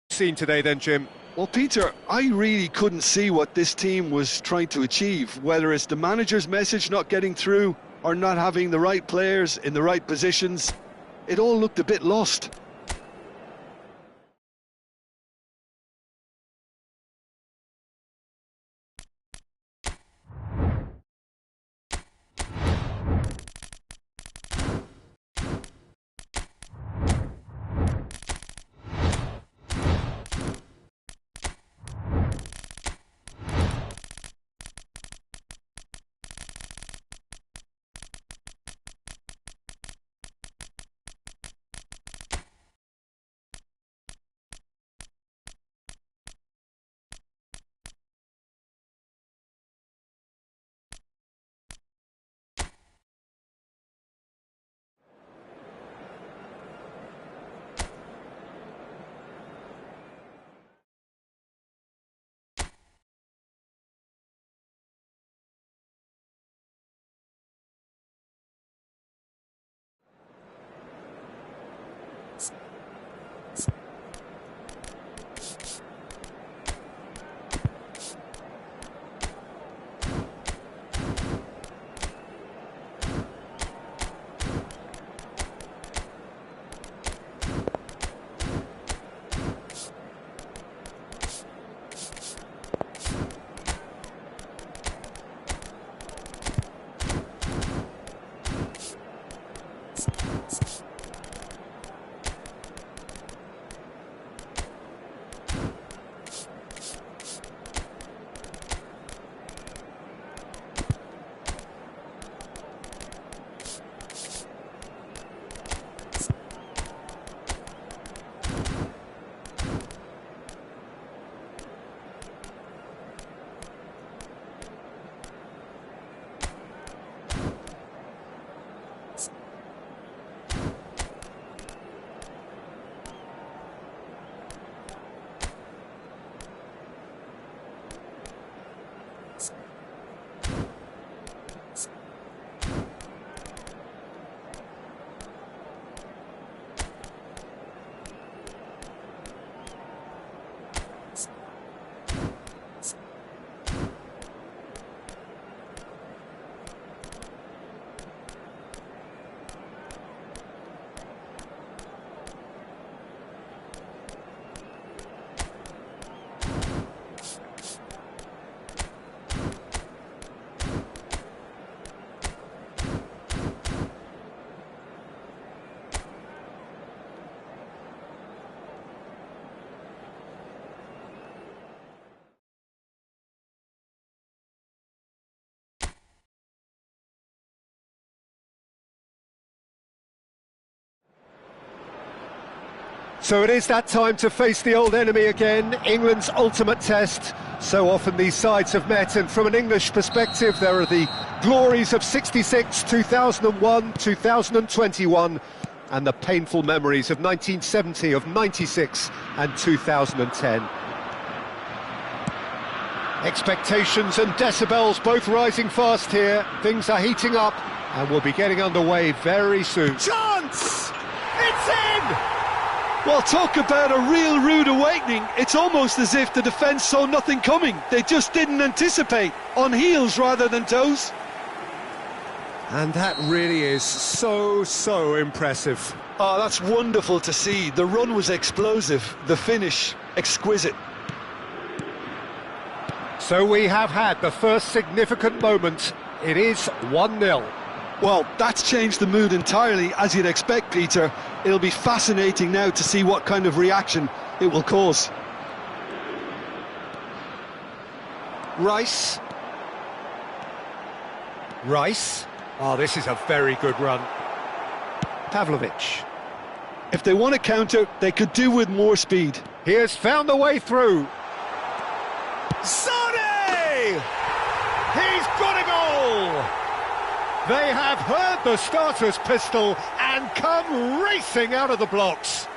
Seen today then, Jim? Well, Peter, I really couldn't see what this team was trying to achieve, whether it's the manager's message not getting through or not having the right players in the right positions. It all looked a bit lost. So it is that time to face the old enemy again, England's ultimate test. So often these sides have met, and from an English perspective, there are the glories of '66, 2001, 2021, and the painful memories of 1970, of '96 and 2010. Expectations and decibels both rising fast here. Things are heating up, and we'll be getting underway very soon. Chance! It's in! Well, talk about a real rude awakening. It's almost as if the defence saw nothing coming. They just didn't anticipate, on heels rather than toes. And that really is so impressive. Oh, that's wonderful to see. The run was explosive, the finish exquisite. So we have had the first significant moment. It is 1-0. Well, that's changed the mood entirely, as you'd expect, Peter. It'll be fascinating now to see what kind of reaction it will cause. Rice. Oh, this is a very good run. Pavlovic. If they want to counter, they could do with more speed. He has found a way through. Sane! He's got a goal! They have heard the starter's pistol and come racing out of the blocks.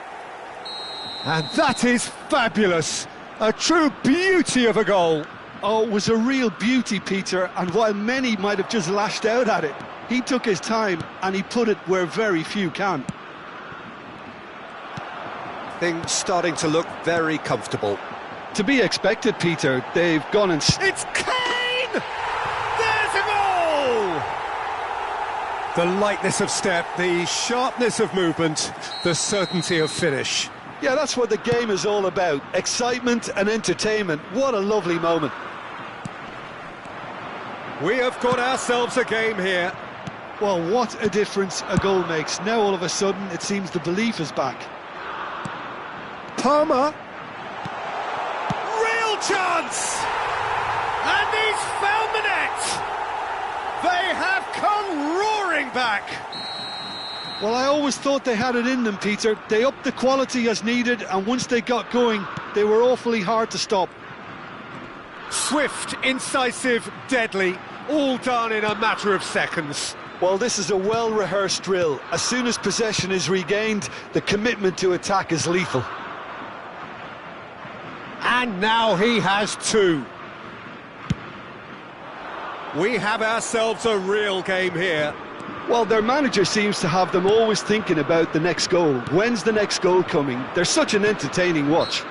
And that is fabulous. A true beauty of a goal. Oh, it was a real beauty, Peter, and while many might have just lashed out at it, he took his time and he put it where very few can. Things starting to look very comfortable. To be expected, Peter. They've gone and... It's Kane! There's a goal! The lightness of step, the sharpness of movement, the certainty of finish. Yeah, that's what the game is all about. Excitement and entertainment. What a lovely moment. We have got ourselves a game here. Well, what a difference a goal makes. Now all of a sudden it seems the belief is back. Palmer. Real chance! And he's found the net! They have come roaring back! Well, I always thought they had it in them, Peter. They upped the quality as needed, and once they got going, they were awfully hard to stop. Swift, incisive, deadly, all done in a matter of seconds. Well, this is a well-rehearsed drill. As soon as possession is regained, the commitment to attack is lethal. And now he has two. We have ourselves a real game here. Well, their manager seems to have them always thinking about the next goal. When's the next goal coming? They're such an entertaining watch.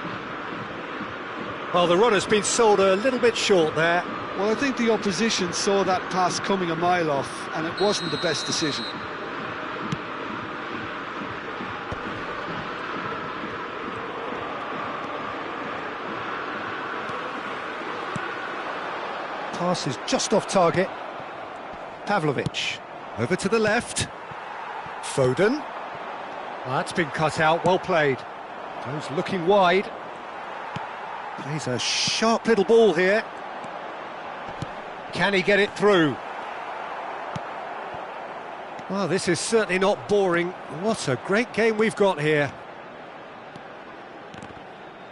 Well, the run has been sold a little bit short there. Well, I think the opposition saw that pass coming a mile off, and it wasn't the best decision. Pass is just off target. Pavlovic. Over to the left. Foden. Well, that's been cut out, well played. Goes looking wide. Plays a sharp little ball here. Can he get it through? Well, this is certainly not boring. What a great game we've got here.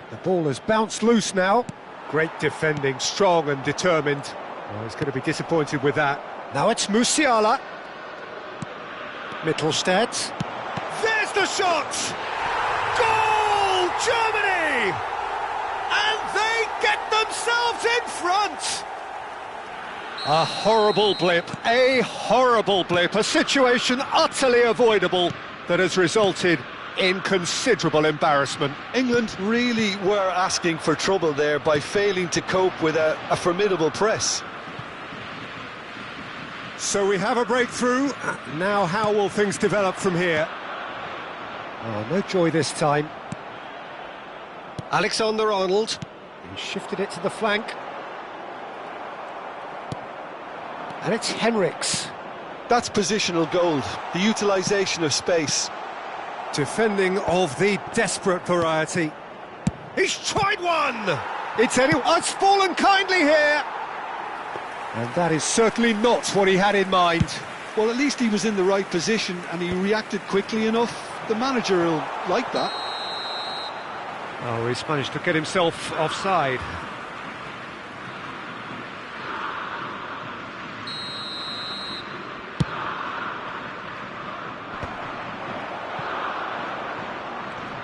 The ball has bounced loose now. Great defending, strong and determined. Well, he's going to be disappointed with that. Now it's Musiala. Mittelstadt. There's the shot! Goal, Germany! And they get themselves in front! A horrible blip, a situation utterly avoidable that has resulted in considerable embarrassment. England really were asking for trouble there by failing to cope with a formidable press. So we have a breakthrough. Now how will things develop from here? Oh, no joy this time. Alexander-Arnold. He shifted it to the flank. And it's Henriks. That's positional gold, the utilisation of space. Defending of the desperate variety. He's tried one! It's fallen kindly here! And that is certainly not what he had in mind. Well, at least he was in the right position and he reacted quickly enough. The manager will like that. Oh, he's managed to get himself offside.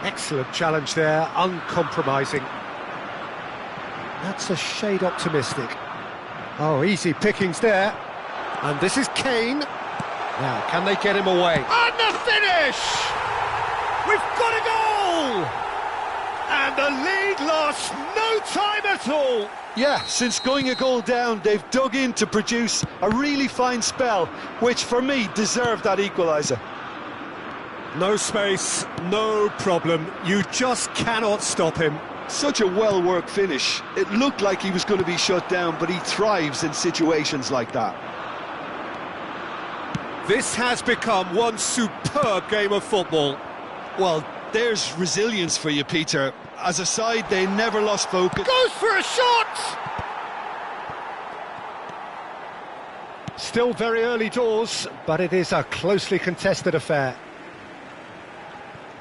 Excellent challenge there, uncompromising. That's a shade optimistic. Oh, easy pickings there. And this is Kane. Now, can they get him away? And the finish! We've got a goal! And the lead lost no time at all. Yeah, since going a goal down, they've dug in to produce a really fine spell, which for me deserved that equaliser. No space, no problem. You just cannot stop him. Such a well-worked finish. It looked like he was going to be shut down, but he thrives in situations like that. This has become one superb game of football. Well, there's resilience for you, Peter. As a side, they never lost focus. Goes for a shot! Still very early doors, but it is a closely contested affair.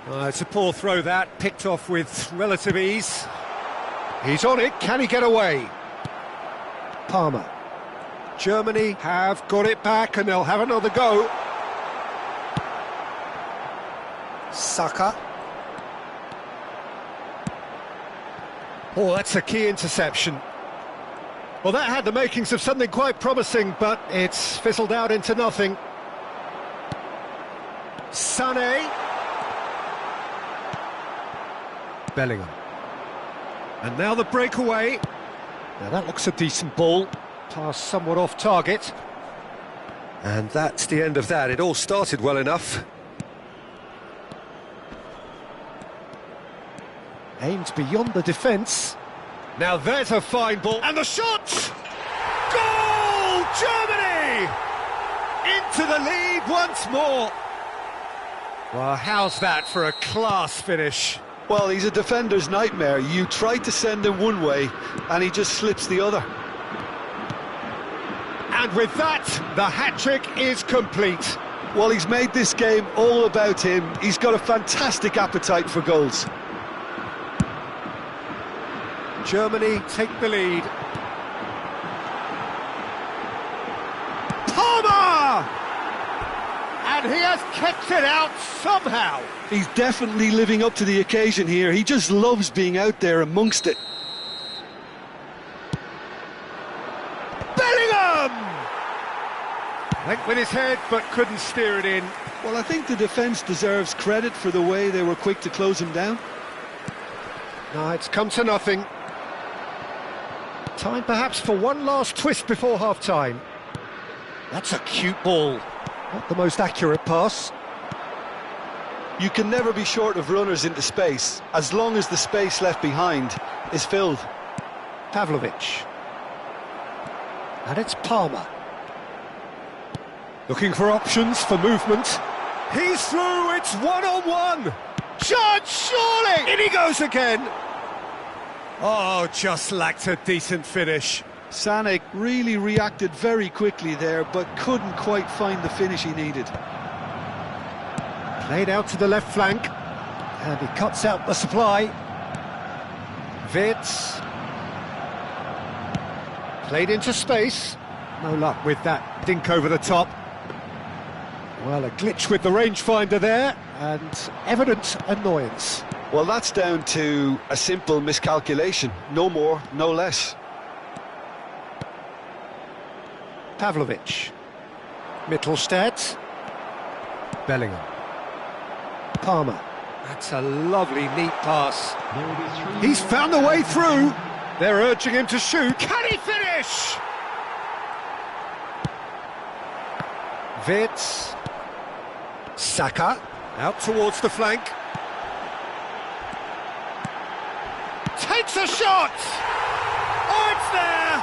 It's a poor throw that, picked off with relative ease. He's on it, can he get away? Palmer. Germany have got it back and they'll have another go. Saka. Oh, that's a key interception. Well, that had the makings of something quite promising, but it's fizzled out into nothing. Sané. Bellingham. And now the breakaway. Now that looks a decent ball. Pass somewhat off target. And that's the end of that. It all started well enough. Aimed beyond the defence. Now there's a fine ball. And the shot! Goal! Germany! Into the lead once more. Well, how's that for a class finish? Well, he's a defender's nightmare. You try to send him one way, and he just slips the other. And with that, the hat-trick is complete. Well, he's made this game all about him. He's got a fantastic appetite for goals. Germany take the lead. Palmer! And he has kept it out somehow. He's definitely living up to the occasion here. He just loves being out there amongst it. Bellingham! Went with his head, but couldn't steer it in. Well, I think the defence deserves credit for the way they were quick to close him down. No, it's come to nothing. Time perhaps for one last twist before half-time. That's a cute ball. Not the most accurate pass. You can never be short of runners into space, as long as the space left behind is filled. Pavlovic. And it's Palmer. Looking for options for movement. He's through, it's one-on-one. Chance, surely! In he goes again. Oh, just lacked a decent finish. Sané really reacted very quickly there, but couldn't quite find the finish he needed. Played out to the left flank, and he cuts out the supply. Wirtz. Played into space. No luck with that dink over the top. Well, a glitch with the rangefinder there, and evident annoyance. Well, that's down to a simple miscalculation. No more, no less. Pavlovic. Mittelstadt. Bellingham. Palmer. That's a lovely, neat pass. He's found a way through. They're urging him to shoot. Can he finish? Wirtz. Saka. Out towards the flank. Takes a shot! Oh, it's there!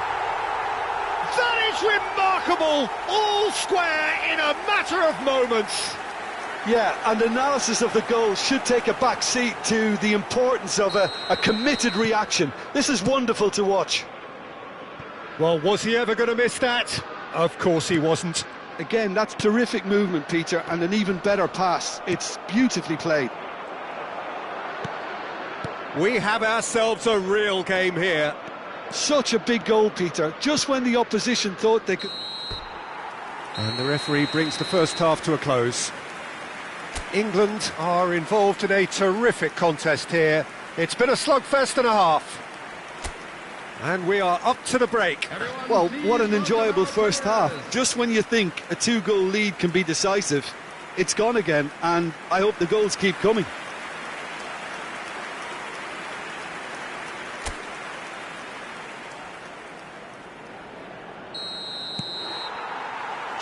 That is remarkable! All square in a matter of moments. Yeah, and analysis of the goal should take a back seat to the importance of a committed reaction. This is wonderful to watch. Well, was he ever going to miss that? Of course he wasn't. Again, that's terrific movement, Peter, and an even better pass. It's beautifully played. We have ourselves a real game here. Such a big goal, Peter, just when the opposition thought they could... And the referee brings the first half to a close. England are involved in a terrific contest here. It's been a slugfest and a half. And we are up to the break. Well, what an enjoyable first half. Just when you think a 2-goal lead can be decisive, it's gone again, and I hope the goals keep coming.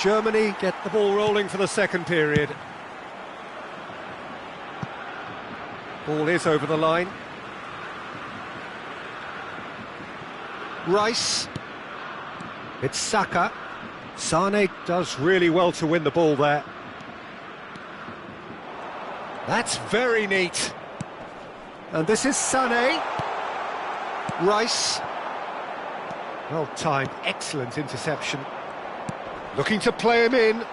Germany get the ball rolling for the second period. Ball is over the line. Rice. It's Saka. Sane does really well to win the ball there. That's very neat. And this is Sane. Rice. Well timed, excellent interception. Looking to play him in.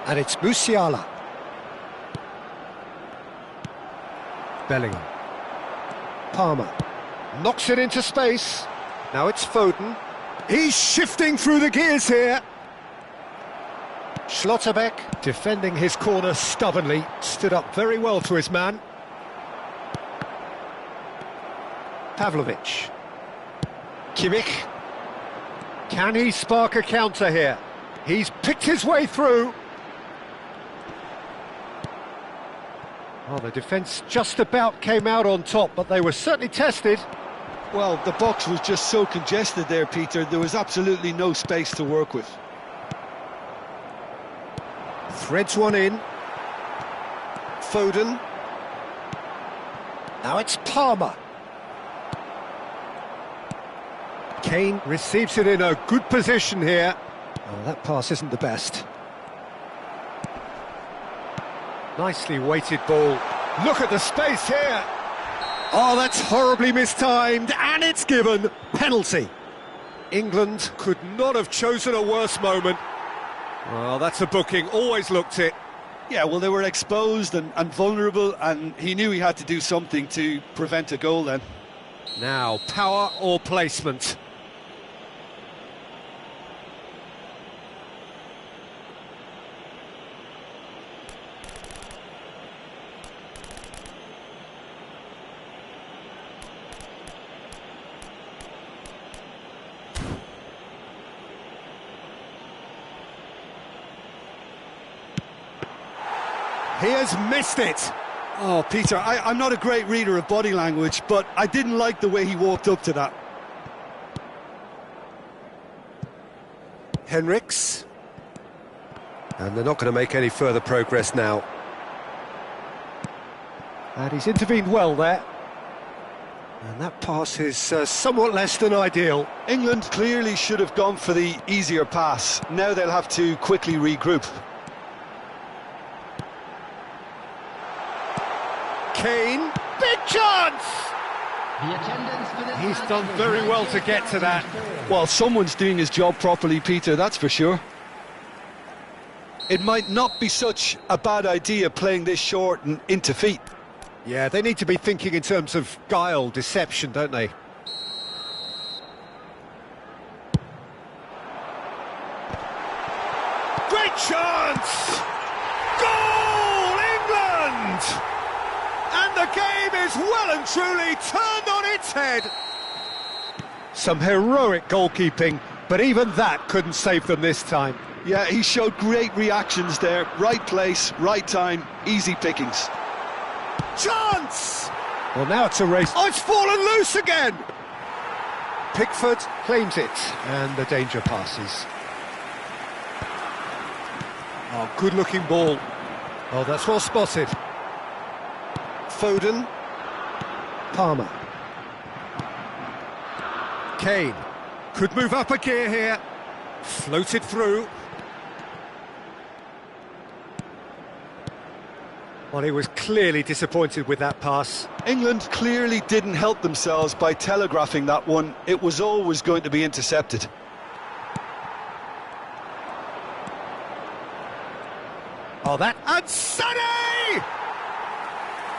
And it's Musiala. Bellingham. Palmer. Knocks it into space. Now it's Foden. He's shifting through the gears here. Schlotterbeck, defending his corner stubbornly, stood up very well to his man. Pavlovic. Kimmich. Can he spark a counter here? He's picked his way through. Well, the defence just about came out on top, but they were certainly tested. Well, the box was just so congested there, Peter. There was absolutely no space to work with. Threads one in. Foden. Now it's Palmer. Kane receives it in a good position here. Oh, that pass isn't the best. Nicely weighted ball. Look at the space here. Oh, that's horribly mistimed, and it's given. Penalty. England could not have chosen a worse moment. Well, that's a booking, always looked it. Yeah, well, they were exposed and vulnerable, and he knew he had to do something to prevent a goal then. Now, power or placement? He has missed it. Oh, Peter, I'm not a great reader of body language, but I didn't like the way he walked up to that. Henriks. And they're not going to make any further progress now. And he's intervened well there. And that pass is somewhat less than ideal. England clearly should have gone for the easier pass. Now they'll have to quickly regroup. Kane, big chance! He's done very well to get to that. Well, someone's doing his job properly, Peter, that's for sure. It might not be such a bad idea playing this short and into feet. Yeah, they need to be thinking in terms of guile, deception, don't they? Great chance! Goal, England! And the game is well and truly turned on its head. Some heroic goalkeeping, but even that couldn't save them this time. Yeah, he showed great reactions there. Right place, right time, easy pickings. Chance! Well, now it's a race. Oh, it's fallen loose again! Pickford claims it, and the danger passes. Oh, good-looking ball. Oh, that's well spotted. Foden. Palmer. Kane. Could move up a gear here. Floated through. Well, he was clearly disappointed with that pass. England clearly didn't help themselves by telegraphing that one. It was always going to be intercepted. Oh, that... And Sané!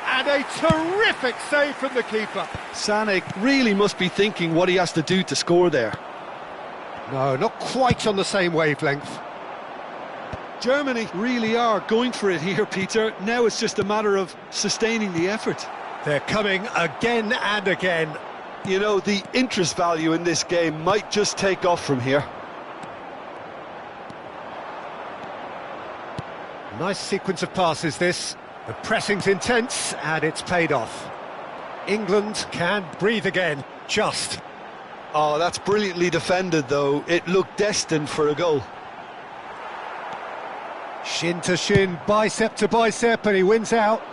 And a terrific save from the keeper. Sané really must be thinking what he has to do to score there. No, not quite on the same wavelength. Germany really are going for it here, Peter. Now it's just a matter of sustaining the effort. They're coming again and again. You know, the interest value in this game might just take off from here. Nice sequence of passes, this. The pressing's intense, and it's paid off. England can breathe again, just. Oh, that's brilliantly defended, though. It looked destined for a goal. Shin to shin, bicep to bicep, and he wins out.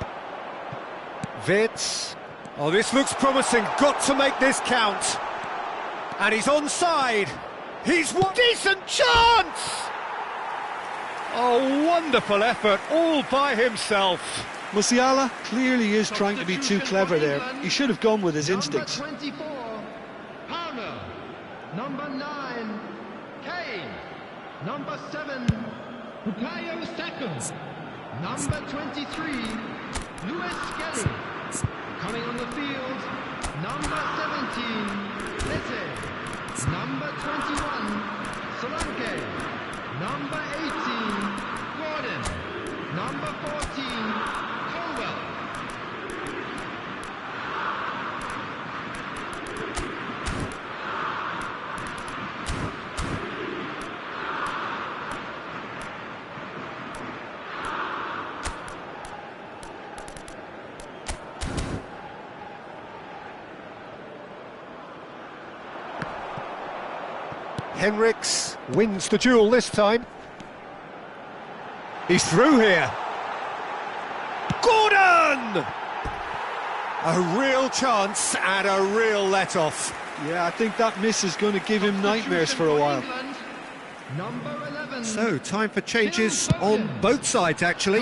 Wits. Oh, this looks promising. Got to make this count. And he's onside. He's won. Decent chance! Oh, wonderful effort, all by himself. Musiala clearly is trying to be too clever there. He should have gone with his instincts. Number 24, Palmer. Number 9, Kane. Number 7, Bukayo Saka. Number 23, Lewis Kelly. Coming on the field, number 17, Lete. Number 21, Solanke. Number 18, Gordon. Number 14, Colwell. Henriks wins the duel this time. He's through here. Gordon! A real chance and a real let-off. Yeah, I think that miss is going to give him nightmares for a while. Number 11. So, time for changes on both sides, actually.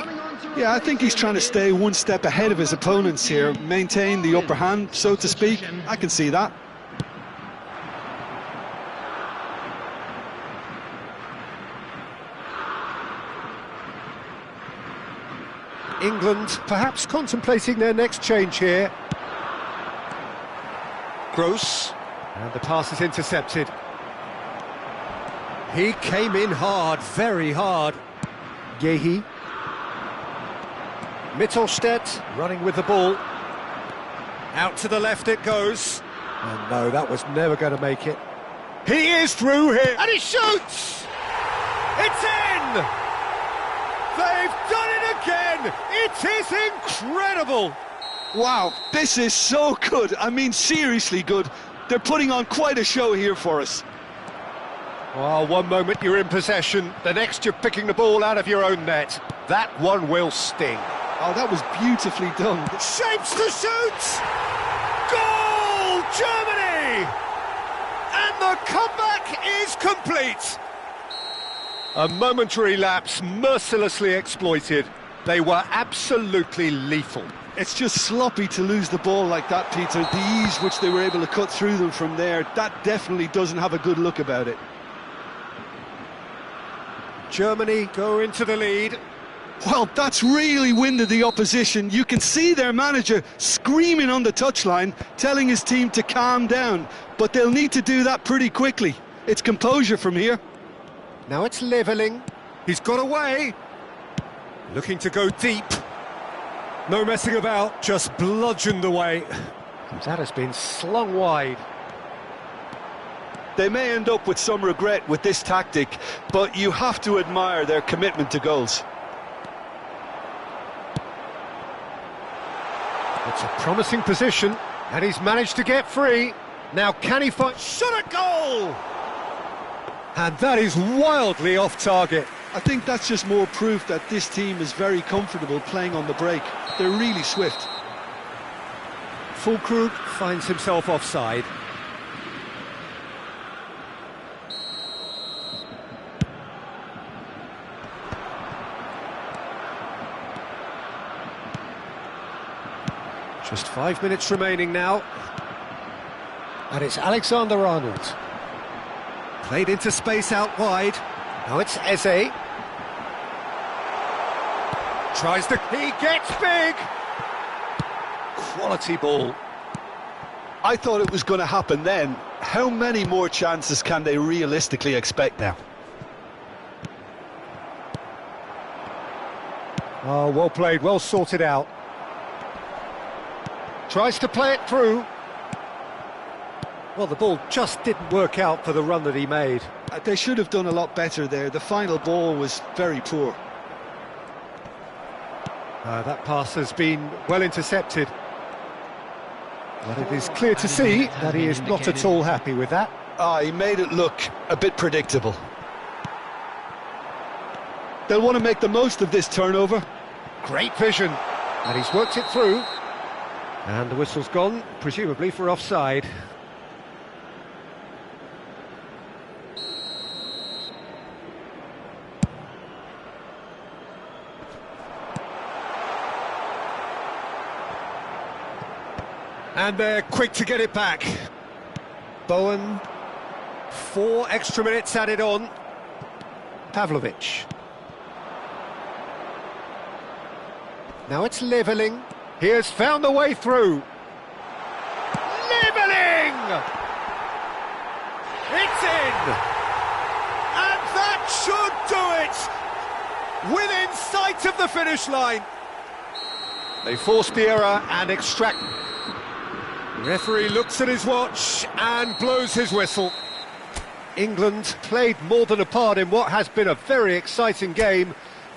Yeah, I think he's trying to stay one step ahead of his opponents here, maintain the upper hand, so to speak. I can see that. England perhaps contemplating their next change here. Gross. And the pass is intercepted. He came in hard, very hard. Yehi. Mittelstedt running with the ball. Out to the left it goes. And no, that was never going to make it. He is through here. And he shoots! It's in! They've done it again! It is incredible! Wow, this is so good. I mean, seriously good. They're putting on quite a show here for us. Well, one moment you're in possession, the next you're picking the ball out of your own net. That one will sting. Oh, that was beautifully done. Shapes to shoot! Goal, Germany! And the comeback is complete. A momentary lapse mercilessly exploited. They were absolutely lethal. It's just sloppy to lose the ball like that, Peter. The ease which they were able to cut through them from there, that definitely doesn't have a good look about it. Germany go into the lead. Well, that's really winded the opposition. You can see their manager screaming on the touchline, telling his team to calm down. But they'll need to do that pretty quickly. It's composure from here. Now it's levelling. He's got away. Looking to go deep. No messing about, just bludgeoned away. That has been slung wide. They may end up with some regret with this tactic, but you have to admire their commitment to goals. It's a promising position, and he's managed to get free. Now can he find... Shot a goal! And that is wildly off target. I think that's just more proof that this team is very comfortable playing on the break. They're really swift. Fulkrug finds himself offside. Just 5 minutes remaining now. And it's Alexander-Arnold. Played into space out wide. Now it's Eze. Tries to... He gets big! Quality ball. I thought it was going to happen then. How many more chances can they realistically expect now? Oh, well played, well sorted out. Tries to play it through. Well, the ball just didn't work out for the run that he made. They should have done a lot better there. The final ball was very poor. That pass has been well intercepted. But it is clear to see that he is not at all happy with that. He made it look a bit predictable. They'll want to make the most of this turnover. Great vision. And he's worked it through. And the whistle's gone, presumably for offside. And they're quick to get it back. Bowen. 4 extra minutes added on. Pavlovic. Now it's levelling. He has found the way through. Levelling! It's in! And that should do it! Within sight of the finish line. They force the error and extract... The referee looks at his watch and blows his whistle. England played more than a part in what has been a very exciting game.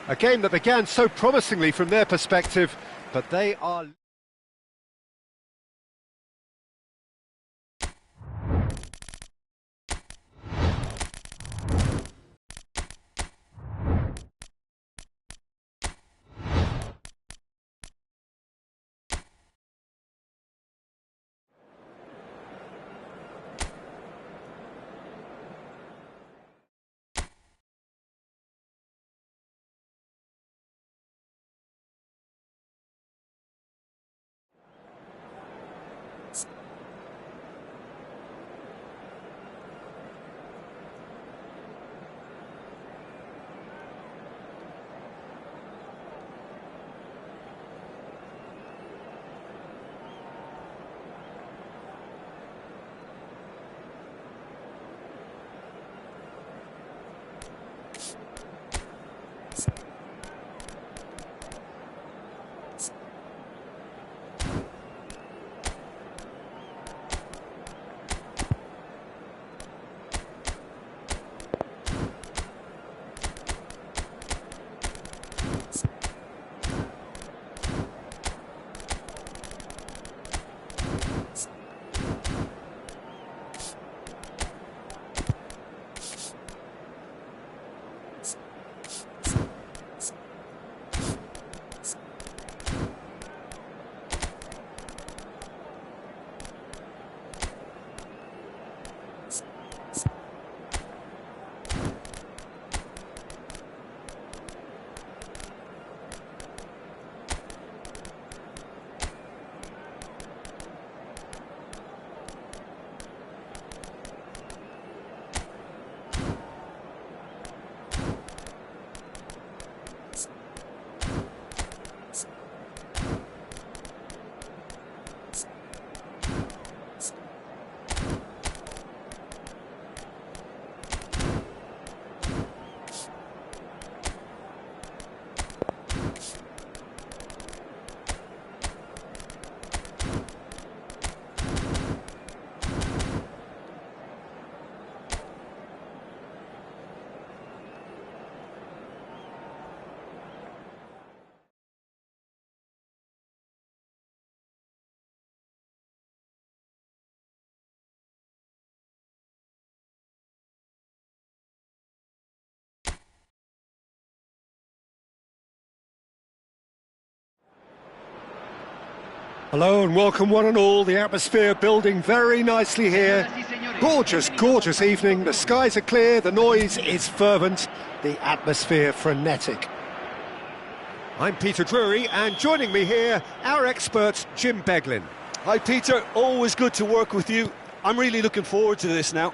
A game that began so promisingly from their perspective, but they are... Hello and welcome one and all. The atmosphere building very nicely here. Gorgeous, gorgeous evening. The skies are clear, the noise is fervent, the atmosphere frenetic. I'm Peter Drury, and joining me here, our expert, Jim Beglin. Hi Peter, always good to work with you. I'm really looking forward to this now.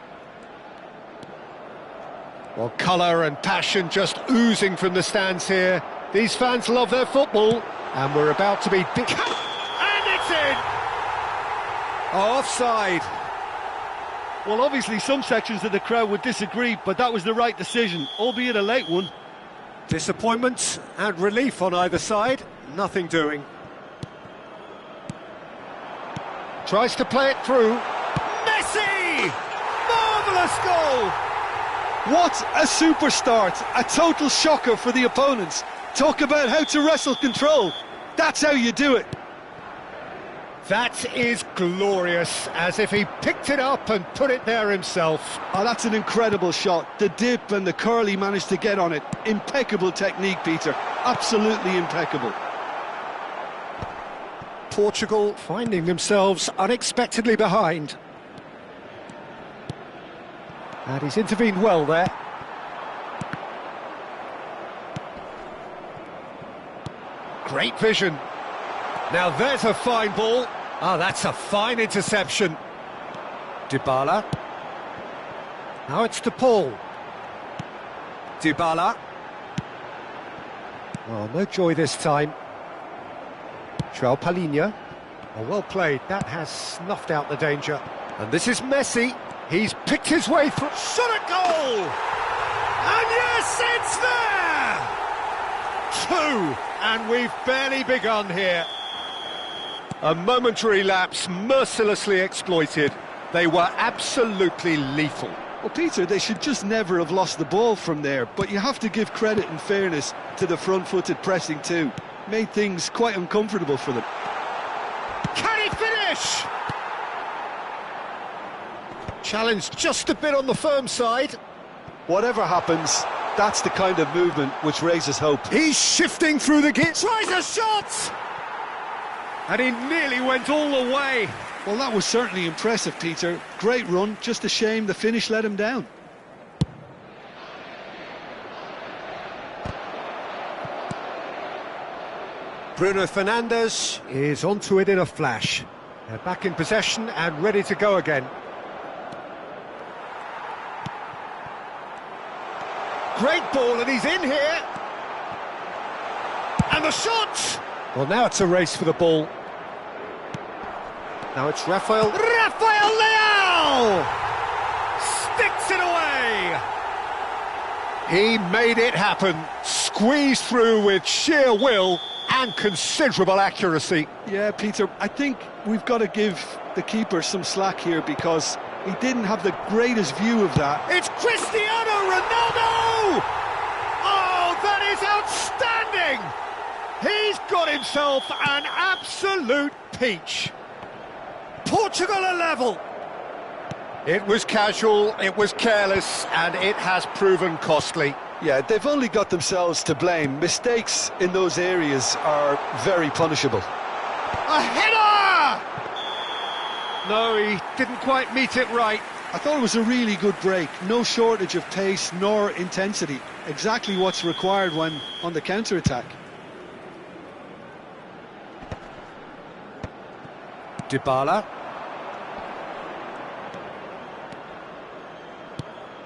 Well, colour and passion just oozing from the stands here. These fans love their football, and we're about to be... And it's in! Offside. Well, obviously some sections of the crowd would disagree, but that was the right decision, albeit a late one. Disappointment and relief on either side, nothing doing. Tries to play it through. Messi! Marvellous goal! What a super start, a total shocker for the opponents. Talk about how to wrestle control. That's how you do it. That is glorious, as if he picked it up and put it there himself. Oh, that's an incredible shot. The dip and the curl he managed to get on it. Impeccable technique, Peter. Absolutely impeccable. Portugal finding themselves unexpectedly behind. And he's intervened well there. Great vision. Now there's a fine ball. Oh, that's a fine interception. Dybala. Now it's to Paul. Dybala. Oh, no joy this time. João Palhinha. Oh, well played. That has snuffed out the danger. And this is Messi. He's picked his way through. Shot at goal! And yes, it's there! 2, and we've barely begun here. A momentary lapse mercilessly exploited. They were absolutely lethal. Well, Peter, they should just never have lost the ball from there, but you have to give credit and fairness to the front-footed pressing too. Made things quite uncomfortable for them. Can he finish? Challenged just a bit on the firm side. Whatever happens, that's the kind of movement which raises hope. He's shifting through the gate. Tries a shot! And he nearly went all the way. Well, that was certainly impressive, Peter. Great run, just a shame the finish let him down. Bruno Fernandes is onto it in a flash. They're back in possession and ready to go again. Great ball, and he's in here. And the shot! Well, now it's a race for the ball. Now it's Rafael Leao! Sticks it away! He made it happen. Squeezed through with sheer will and considerable accuracy. Yeah, Peter, I think we've got to give the keeper some slack here because he didn't have the greatest view of that. It's Cristiano Ronaldo! Oh, that is outstanding! He's got himself an absolute peach. Portugal are level. It was casual, it was careless, and it has proven costly. Yeah, they've only got themselves to blame. Mistakes in those areas are very punishable. A header! No, he didn't quite meet it right. I thought it was a really good break. No shortage of pace nor intensity. Exactly what's required when on the counter-attack. Dybala.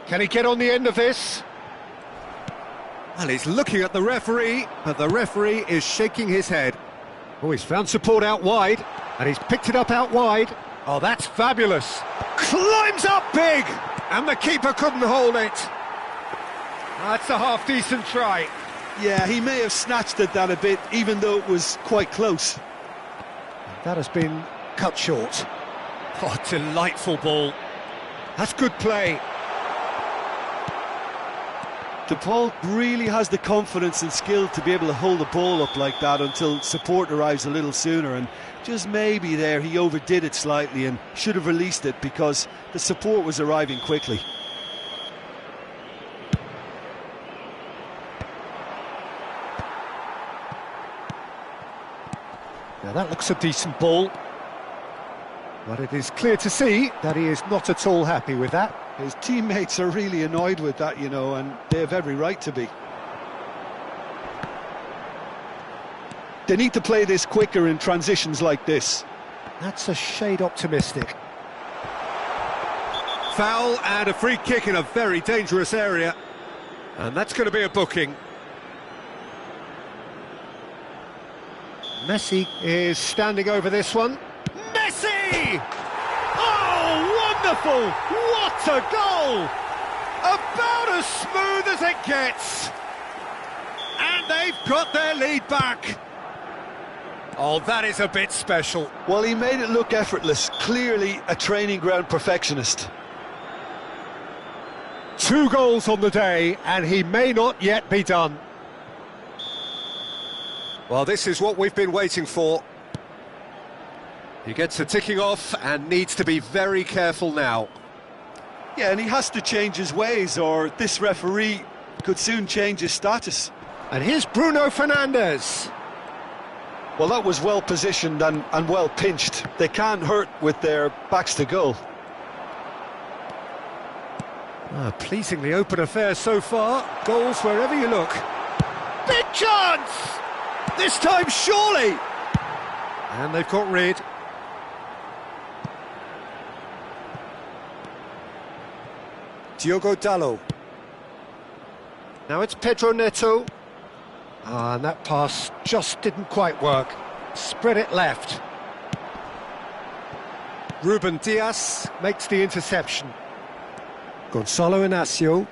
Can he get on the end of this? Well, he's looking at the referee, but the referee is shaking his head. Oh, he's found support out wide, and he's picked it up out wide. Oh, that's fabulous. Climbs up big, and the keeper couldn't hold it. That's a half-decent try. Yeah, he may have snatched at that a bit, even though it was quite close. That has been cut short. Oh, delightful ball. That's good play. DePaul really has the confidence and skill to be able to hold the ball up like that until support arrives a little sooner, and just maybe there he overdid it slightly and should have released it because the support was arriving quickly. Now that looks a decent ball, but it is clear to see that he is not at all happy with that. His teammates are really annoyed with that, you know, and they have every right to be. They need to play this quicker in transitions like this. That's a shade optimistic. Foul and a free kick in a very dangerous area. And that's going to be a booking. Messi is standing over this one. Messi! Oh, wonderful! What a goal! About as smooth as it gets. And they've got their lead back. Oh, that is a bit special. Well, he made it look effortless. Clearly a training ground perfectionist. 2 goals on the day, and he may not yet be done. Well, this is what we've been waiting for. He gets a ticking off and needs to be very careful now. Yeah, and he has to change his ways, or this referee could soon change his status. And here's Bruno Fernandes. Well, that was well positioned and well pinched. They can't hurt with their backs to goal. Pleasingly open affair so far. Goals wherever you look. Big chance! This time, surely! And they've got rid. Diogo Dalot. Now it's Pedro Neto. And that pass just didn't quite work. Spread it left. Ruben Dias makes the interception. Gonzalo Inacio.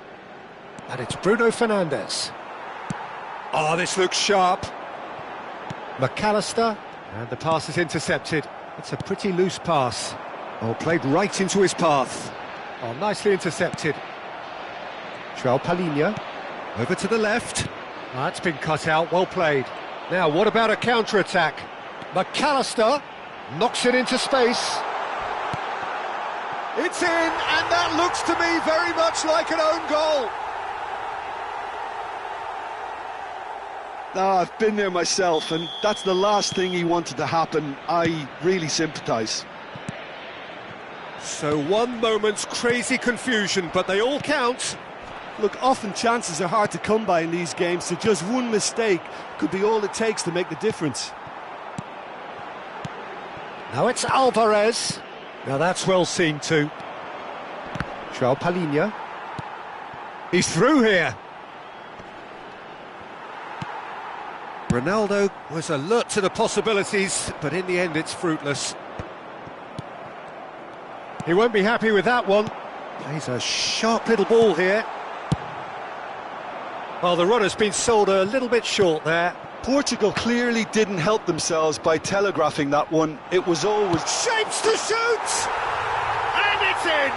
And it's Bruno Fernandes. Oh, this looks sharp. McAllister. And the pass is intercepted. It's a pretty loose pass. Oh, played right into his path. Oh, nicely intercepted. João Palhinha. Over to the left. That's been cut out, well played. Now, what about a counter-attack? McAllister knocks it into space. It's in, and that looks to me very much like an own goal. I've been there myself, and that's the last thing he wanted to happen. I really sympathise. So 1 moment's crazy confusion, but they all count. Look, often chances are hard to come by in these games, so just one mistake could be all it takes to make the difference. Now it's Alvarez. Now that's well seen too. João Palhinha. He's through here. Ronaldo was alert to the possibilities, but in the end it's fruitless. He won't be happy with that one. Plays a sharp little ball here. Well, the runner's been sold a little bit short there. Portugal clearly didn't help themselves by telegraphing that one. It was always... Shapes to shoot! And it's in!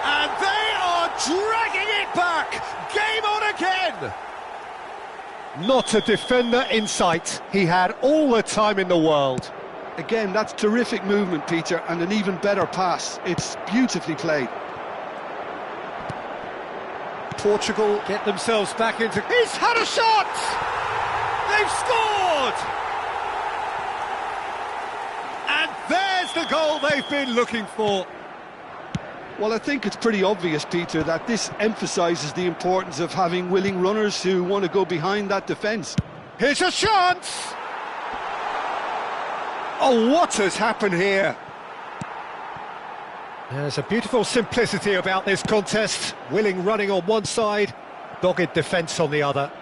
And they are dragging it back! Game on again! Not a defender in sight. He had all the time in the world. Again, that's terrific movement, Peter, and an even better pass. It's beautifully played. Portugal get themselves back into... He's had a shot! They've scored! And there's the goal they've been looking for. Well, I think it's pretty obvious, Peter, that this emphasises the importance of having willing runners who want to go behind that defence. Here's a chance! Oh, what has happened here? There's a beautiful simplicity about this contest. Willing running on one side, dogged defence on the other.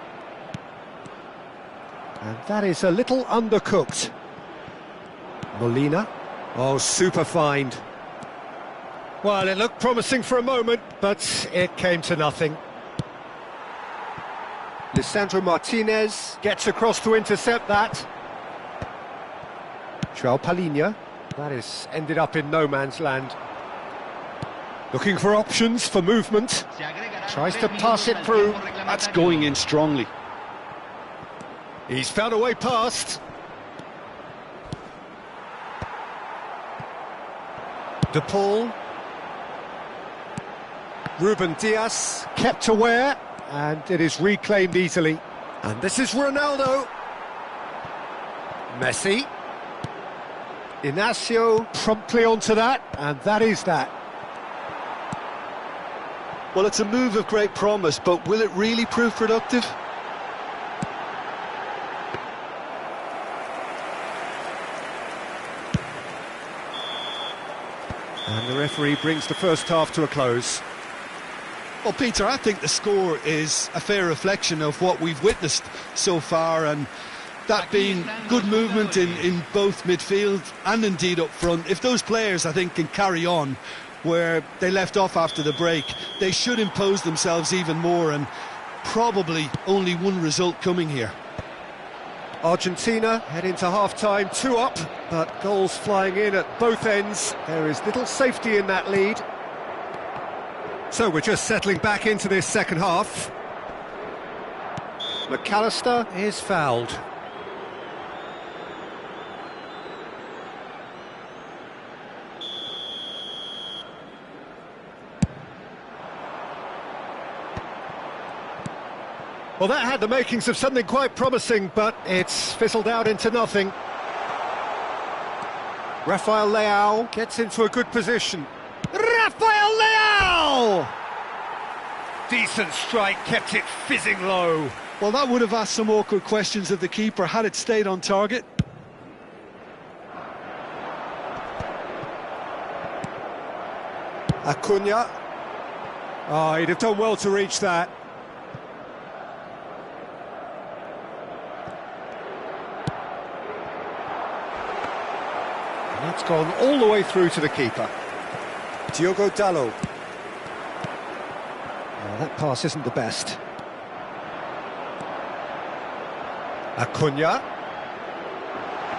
And that is a little undercooked. Molina. Oh, super find. Well, it looked promising for a moment, but it came to nothing. Lisandro Martinez gets across to intercept that. João Palhinha. That is ended up in no man's land. Looking for options for movement. Tries to pass it through. That's going in strongly. He's found a way past. De Paul. Ruben Dias. Kept aware, and it is reclaimed easily. And this is Ronaldo. Messi. Inacio promptly onto that, and that is that. Well, it's a move of great promise, but will it really prove productive? And the referee brings the first half to a close. Well, Peter, I think the score is a fair reflection of what we've witnessed so far, and that being good movement in both midfield and indeed up front. If those players, I think, can carry on where they left off after the break, they should impose themselves even more, and probably only one result coming here. Argentina head into half-time, 2 up, but goals flying in at both ends. There is little safety in that lead. So we're just settling back into this second half. McAllister is fouled. Well, that had the makings of something quite promising, but it's fizzled out into nothing. Rafael Leao gets into a good position. Rafael Leao! Decent strike, kept it fizzing low. Well, that would have asked some awkward questions of the keeper had it stayed on target. Acuna. Oh, he'd have done well to reach that. And that's gone all the way through to the keeper. Diogo Dalot. Oh, that pass isn't the best. Acuna.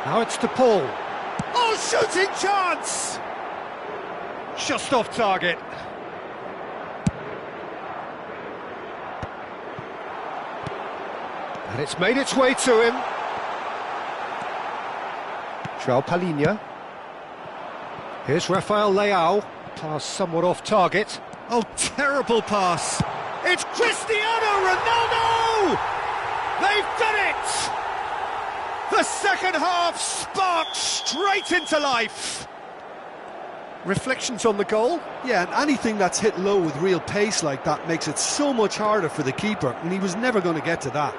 Now it's to Paul. Oh, shooting chance! Just off target. And it's made its way to him. João Palhinha. Here's Rafael Leao. Pass somewhat off target. Oh, terrible pass. It's Cristiano Ronaldo! They've done it! The second half sparked straight into life. Reflections on the goal? Yeah, and anything that's hit low with real pace like that makes it so much harder for the keeper, and he was never going to get to that.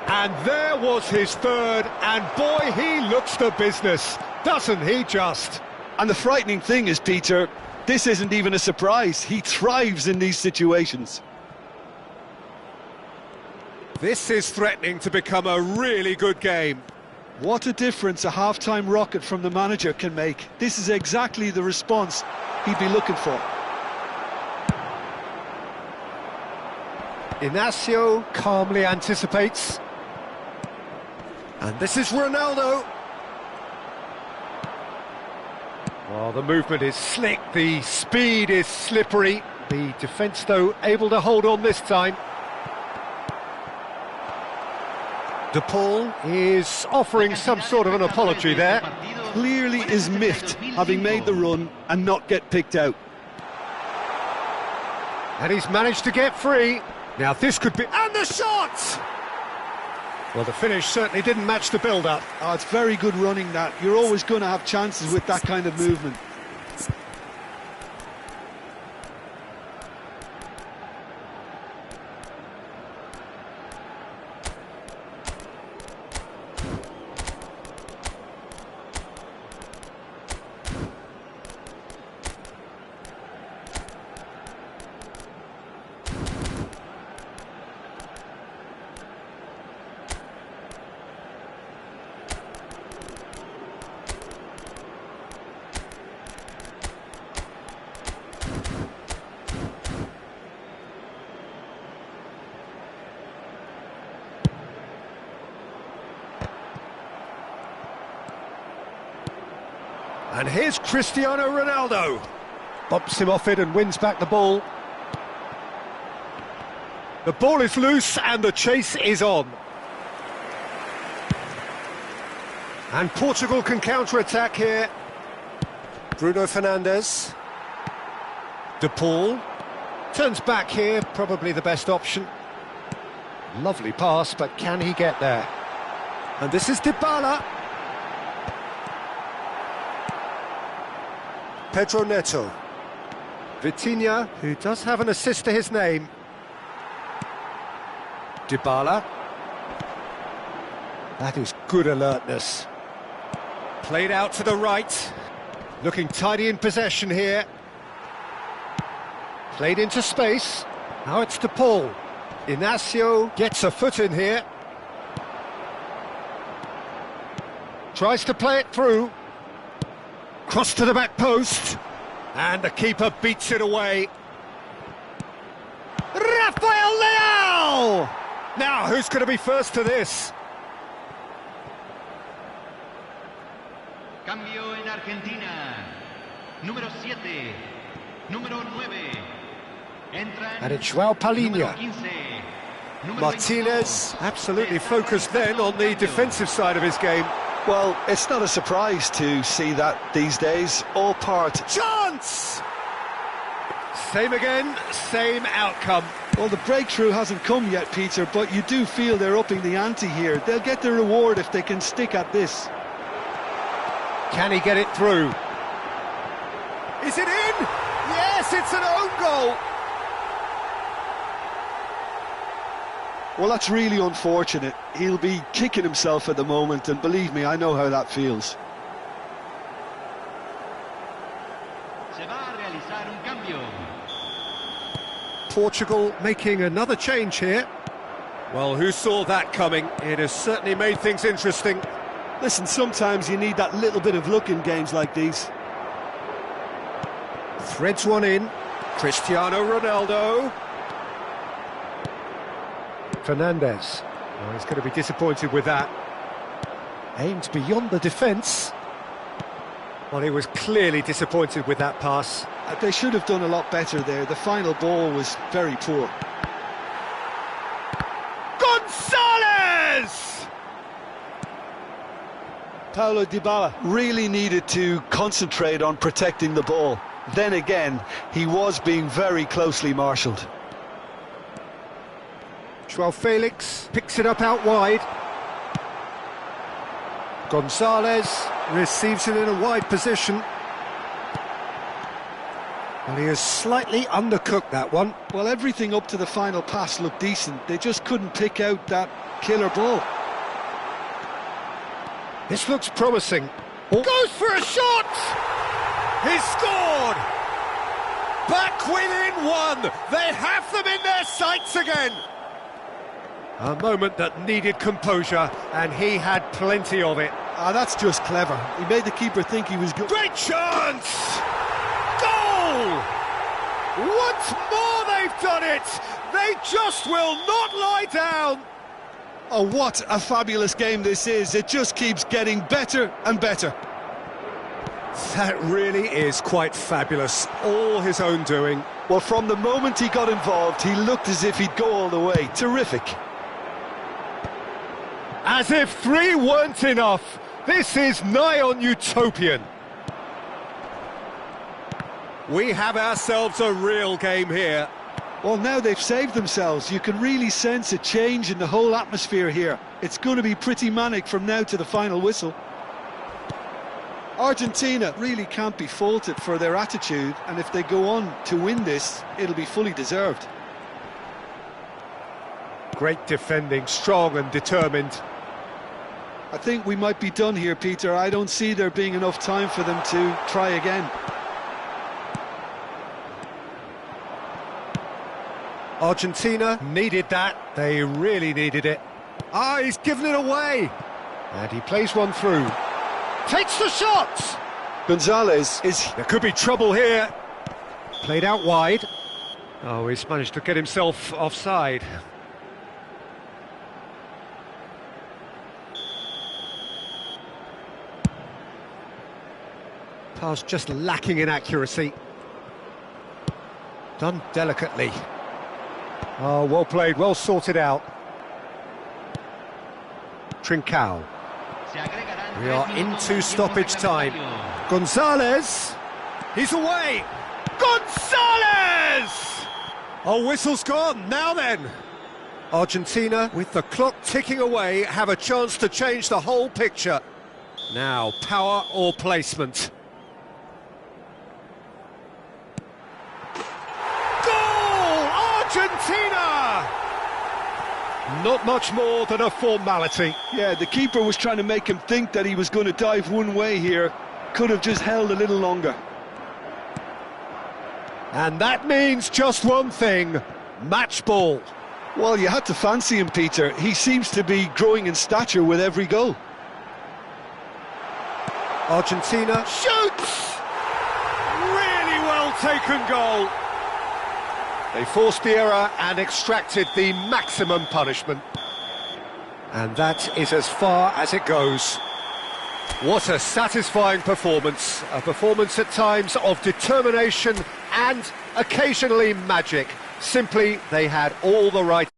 And there was his third, and boy, he looks the business, doesn't he just? And the frightening thing is, Peter, this isn't even a surprise. He thrives in these situations. This is threatening to become a really good game. What a difference a half-time rocket from the manager can make. This is exactly the response he'd be looking for. Inacio calmly anticipates. And this is Ronaldo. Well, the movement is slick, the speed is slippery. The defence, though, able to hold on this time. De Paul is offering some sort of an apology there. Clearly is miffed, having made the run and not get picked out. And he's managed to get free. Now this could be... And the shot! Well, the finish certainly didn't match the build-up. Oh, it's very good running, that. You're always going to have chances with that kind of movement. And here's Cristiano Ronaldo. Bumps him off it and wins back the ball. The ball is loose and the chase is on. And Portugal can counter-attack here. Bruno Fernandes. De Paul. Turns back here, probably the best option. Lovely pass, but can he get there? And this is Dybala. Pedro Neto. Vitinha, who does have an assist to his name. Dybala. That is good alertness. Played out to the right. Looking tidy in possession here. Played into space. Now it's to Paul. Inacio gets a foot in here. Tries to play it through. Cross to the back post. And the keeper beats it away. Rafael Leao! Now, who's going to be first to this? Cambio en Argentina. Número 7. Número 9. Entran. And it's Joao Palhinha. Número 15. Número Martinez 22. absolutely focused then on the defensive side of his game. Well, it's not a surprise to see that these days. All part. Chance! Same again, same outcome. Well, the breakthrough hasn't come yet, Peter, but you do feel they're upping the ante here. They'll get the reward if they can stick at this. Can he get it through? Is it in? Yes, it's an own goal. Well, that's really unfortunate. He'll be kicking himself at the moment, and believe me, I know how that feels. Se va a realizar un cambio. Portugal making another change here. Well, who saw that coming? It has certainly made things interesting. Listen, sometimes you need that little bit of luck in games like these. Threads one in. Cristiano Ronaldo. Fernandes. Oh, he's going to be disappointed with that. Aimed beyond the defence. Well, he was clearly disappointed with that pass. They should have done a lot better there. The final ball was very poor. Gonzalez! Paulo Dybala Really needed to concentrate on protecting the ball. Then again, he was being very closely marshalled. Joao Felix picks it up out wide. Gonzalez receives it in a wide position. Well, he has slightly undercooked that one. Well, everything up to the final pass looked decent. They just couldn't pick out that killer ball. This looks promising. Oh. Goes for a shot! He's scored! Back within one! They have them in their sights again! A moment that needed composure, and he had plenty of it. Ah, that's just clever. He made the keeper think he was good. Great chance! Goal! Once more they've done it! They just will not lie down! Oh, what a fabulous game this is. It just keeps getting better and better. That really is quite fabulous. All his own doing. Well, from the moment he got involved, he looked as if he'd go all the way. Terrific. As if 3 weren't enough. This is nigh on utopian. We have ourselves a real game here. Well, now they've saved themselves. You can really sense a change in the whole atmosphere here. It's going to be pretty manic from now to the final whistle. Argentina really can't be faulted for their attitude, and if they go on to win this, it'll be fully deserved. Great defending, strong and determined. I think we might be done here, Peter. I don't see there being enough time for them to try again. Argentina needed that. They really needed it. Ah, he's given it away. And he plays one through. Takes the shot! Gonzalez is... There could be trouble here. Played out wide. Oh, he's managed to get himself offside. Pass just lacking in accuracy. Done delicately. Oh, well played, well sorted out. Trincao. We are into stoppage time. Gonzalez. He's away. Gonzalez! Oh, whistle's gone. Now then. Argentina, with the clock ticking away, have a chance to change the whole picture. Now, power or placement. Argentina! Not much more than a formality. Yeah, the keeper was trying to make him think that he was going to dive one way here. Could have just held a little longer. And that means just one thing, match ball. Well, you had to fancy him, Peter. He seems to be growing in stature with every goal. Argentina. Shoots! Really well taken goal. They forced the error and extracted the maximum punishment. And that is as far as it goes. What a satisfying performance. A performance at times of determination and occasionally magic. Simply, they had all the right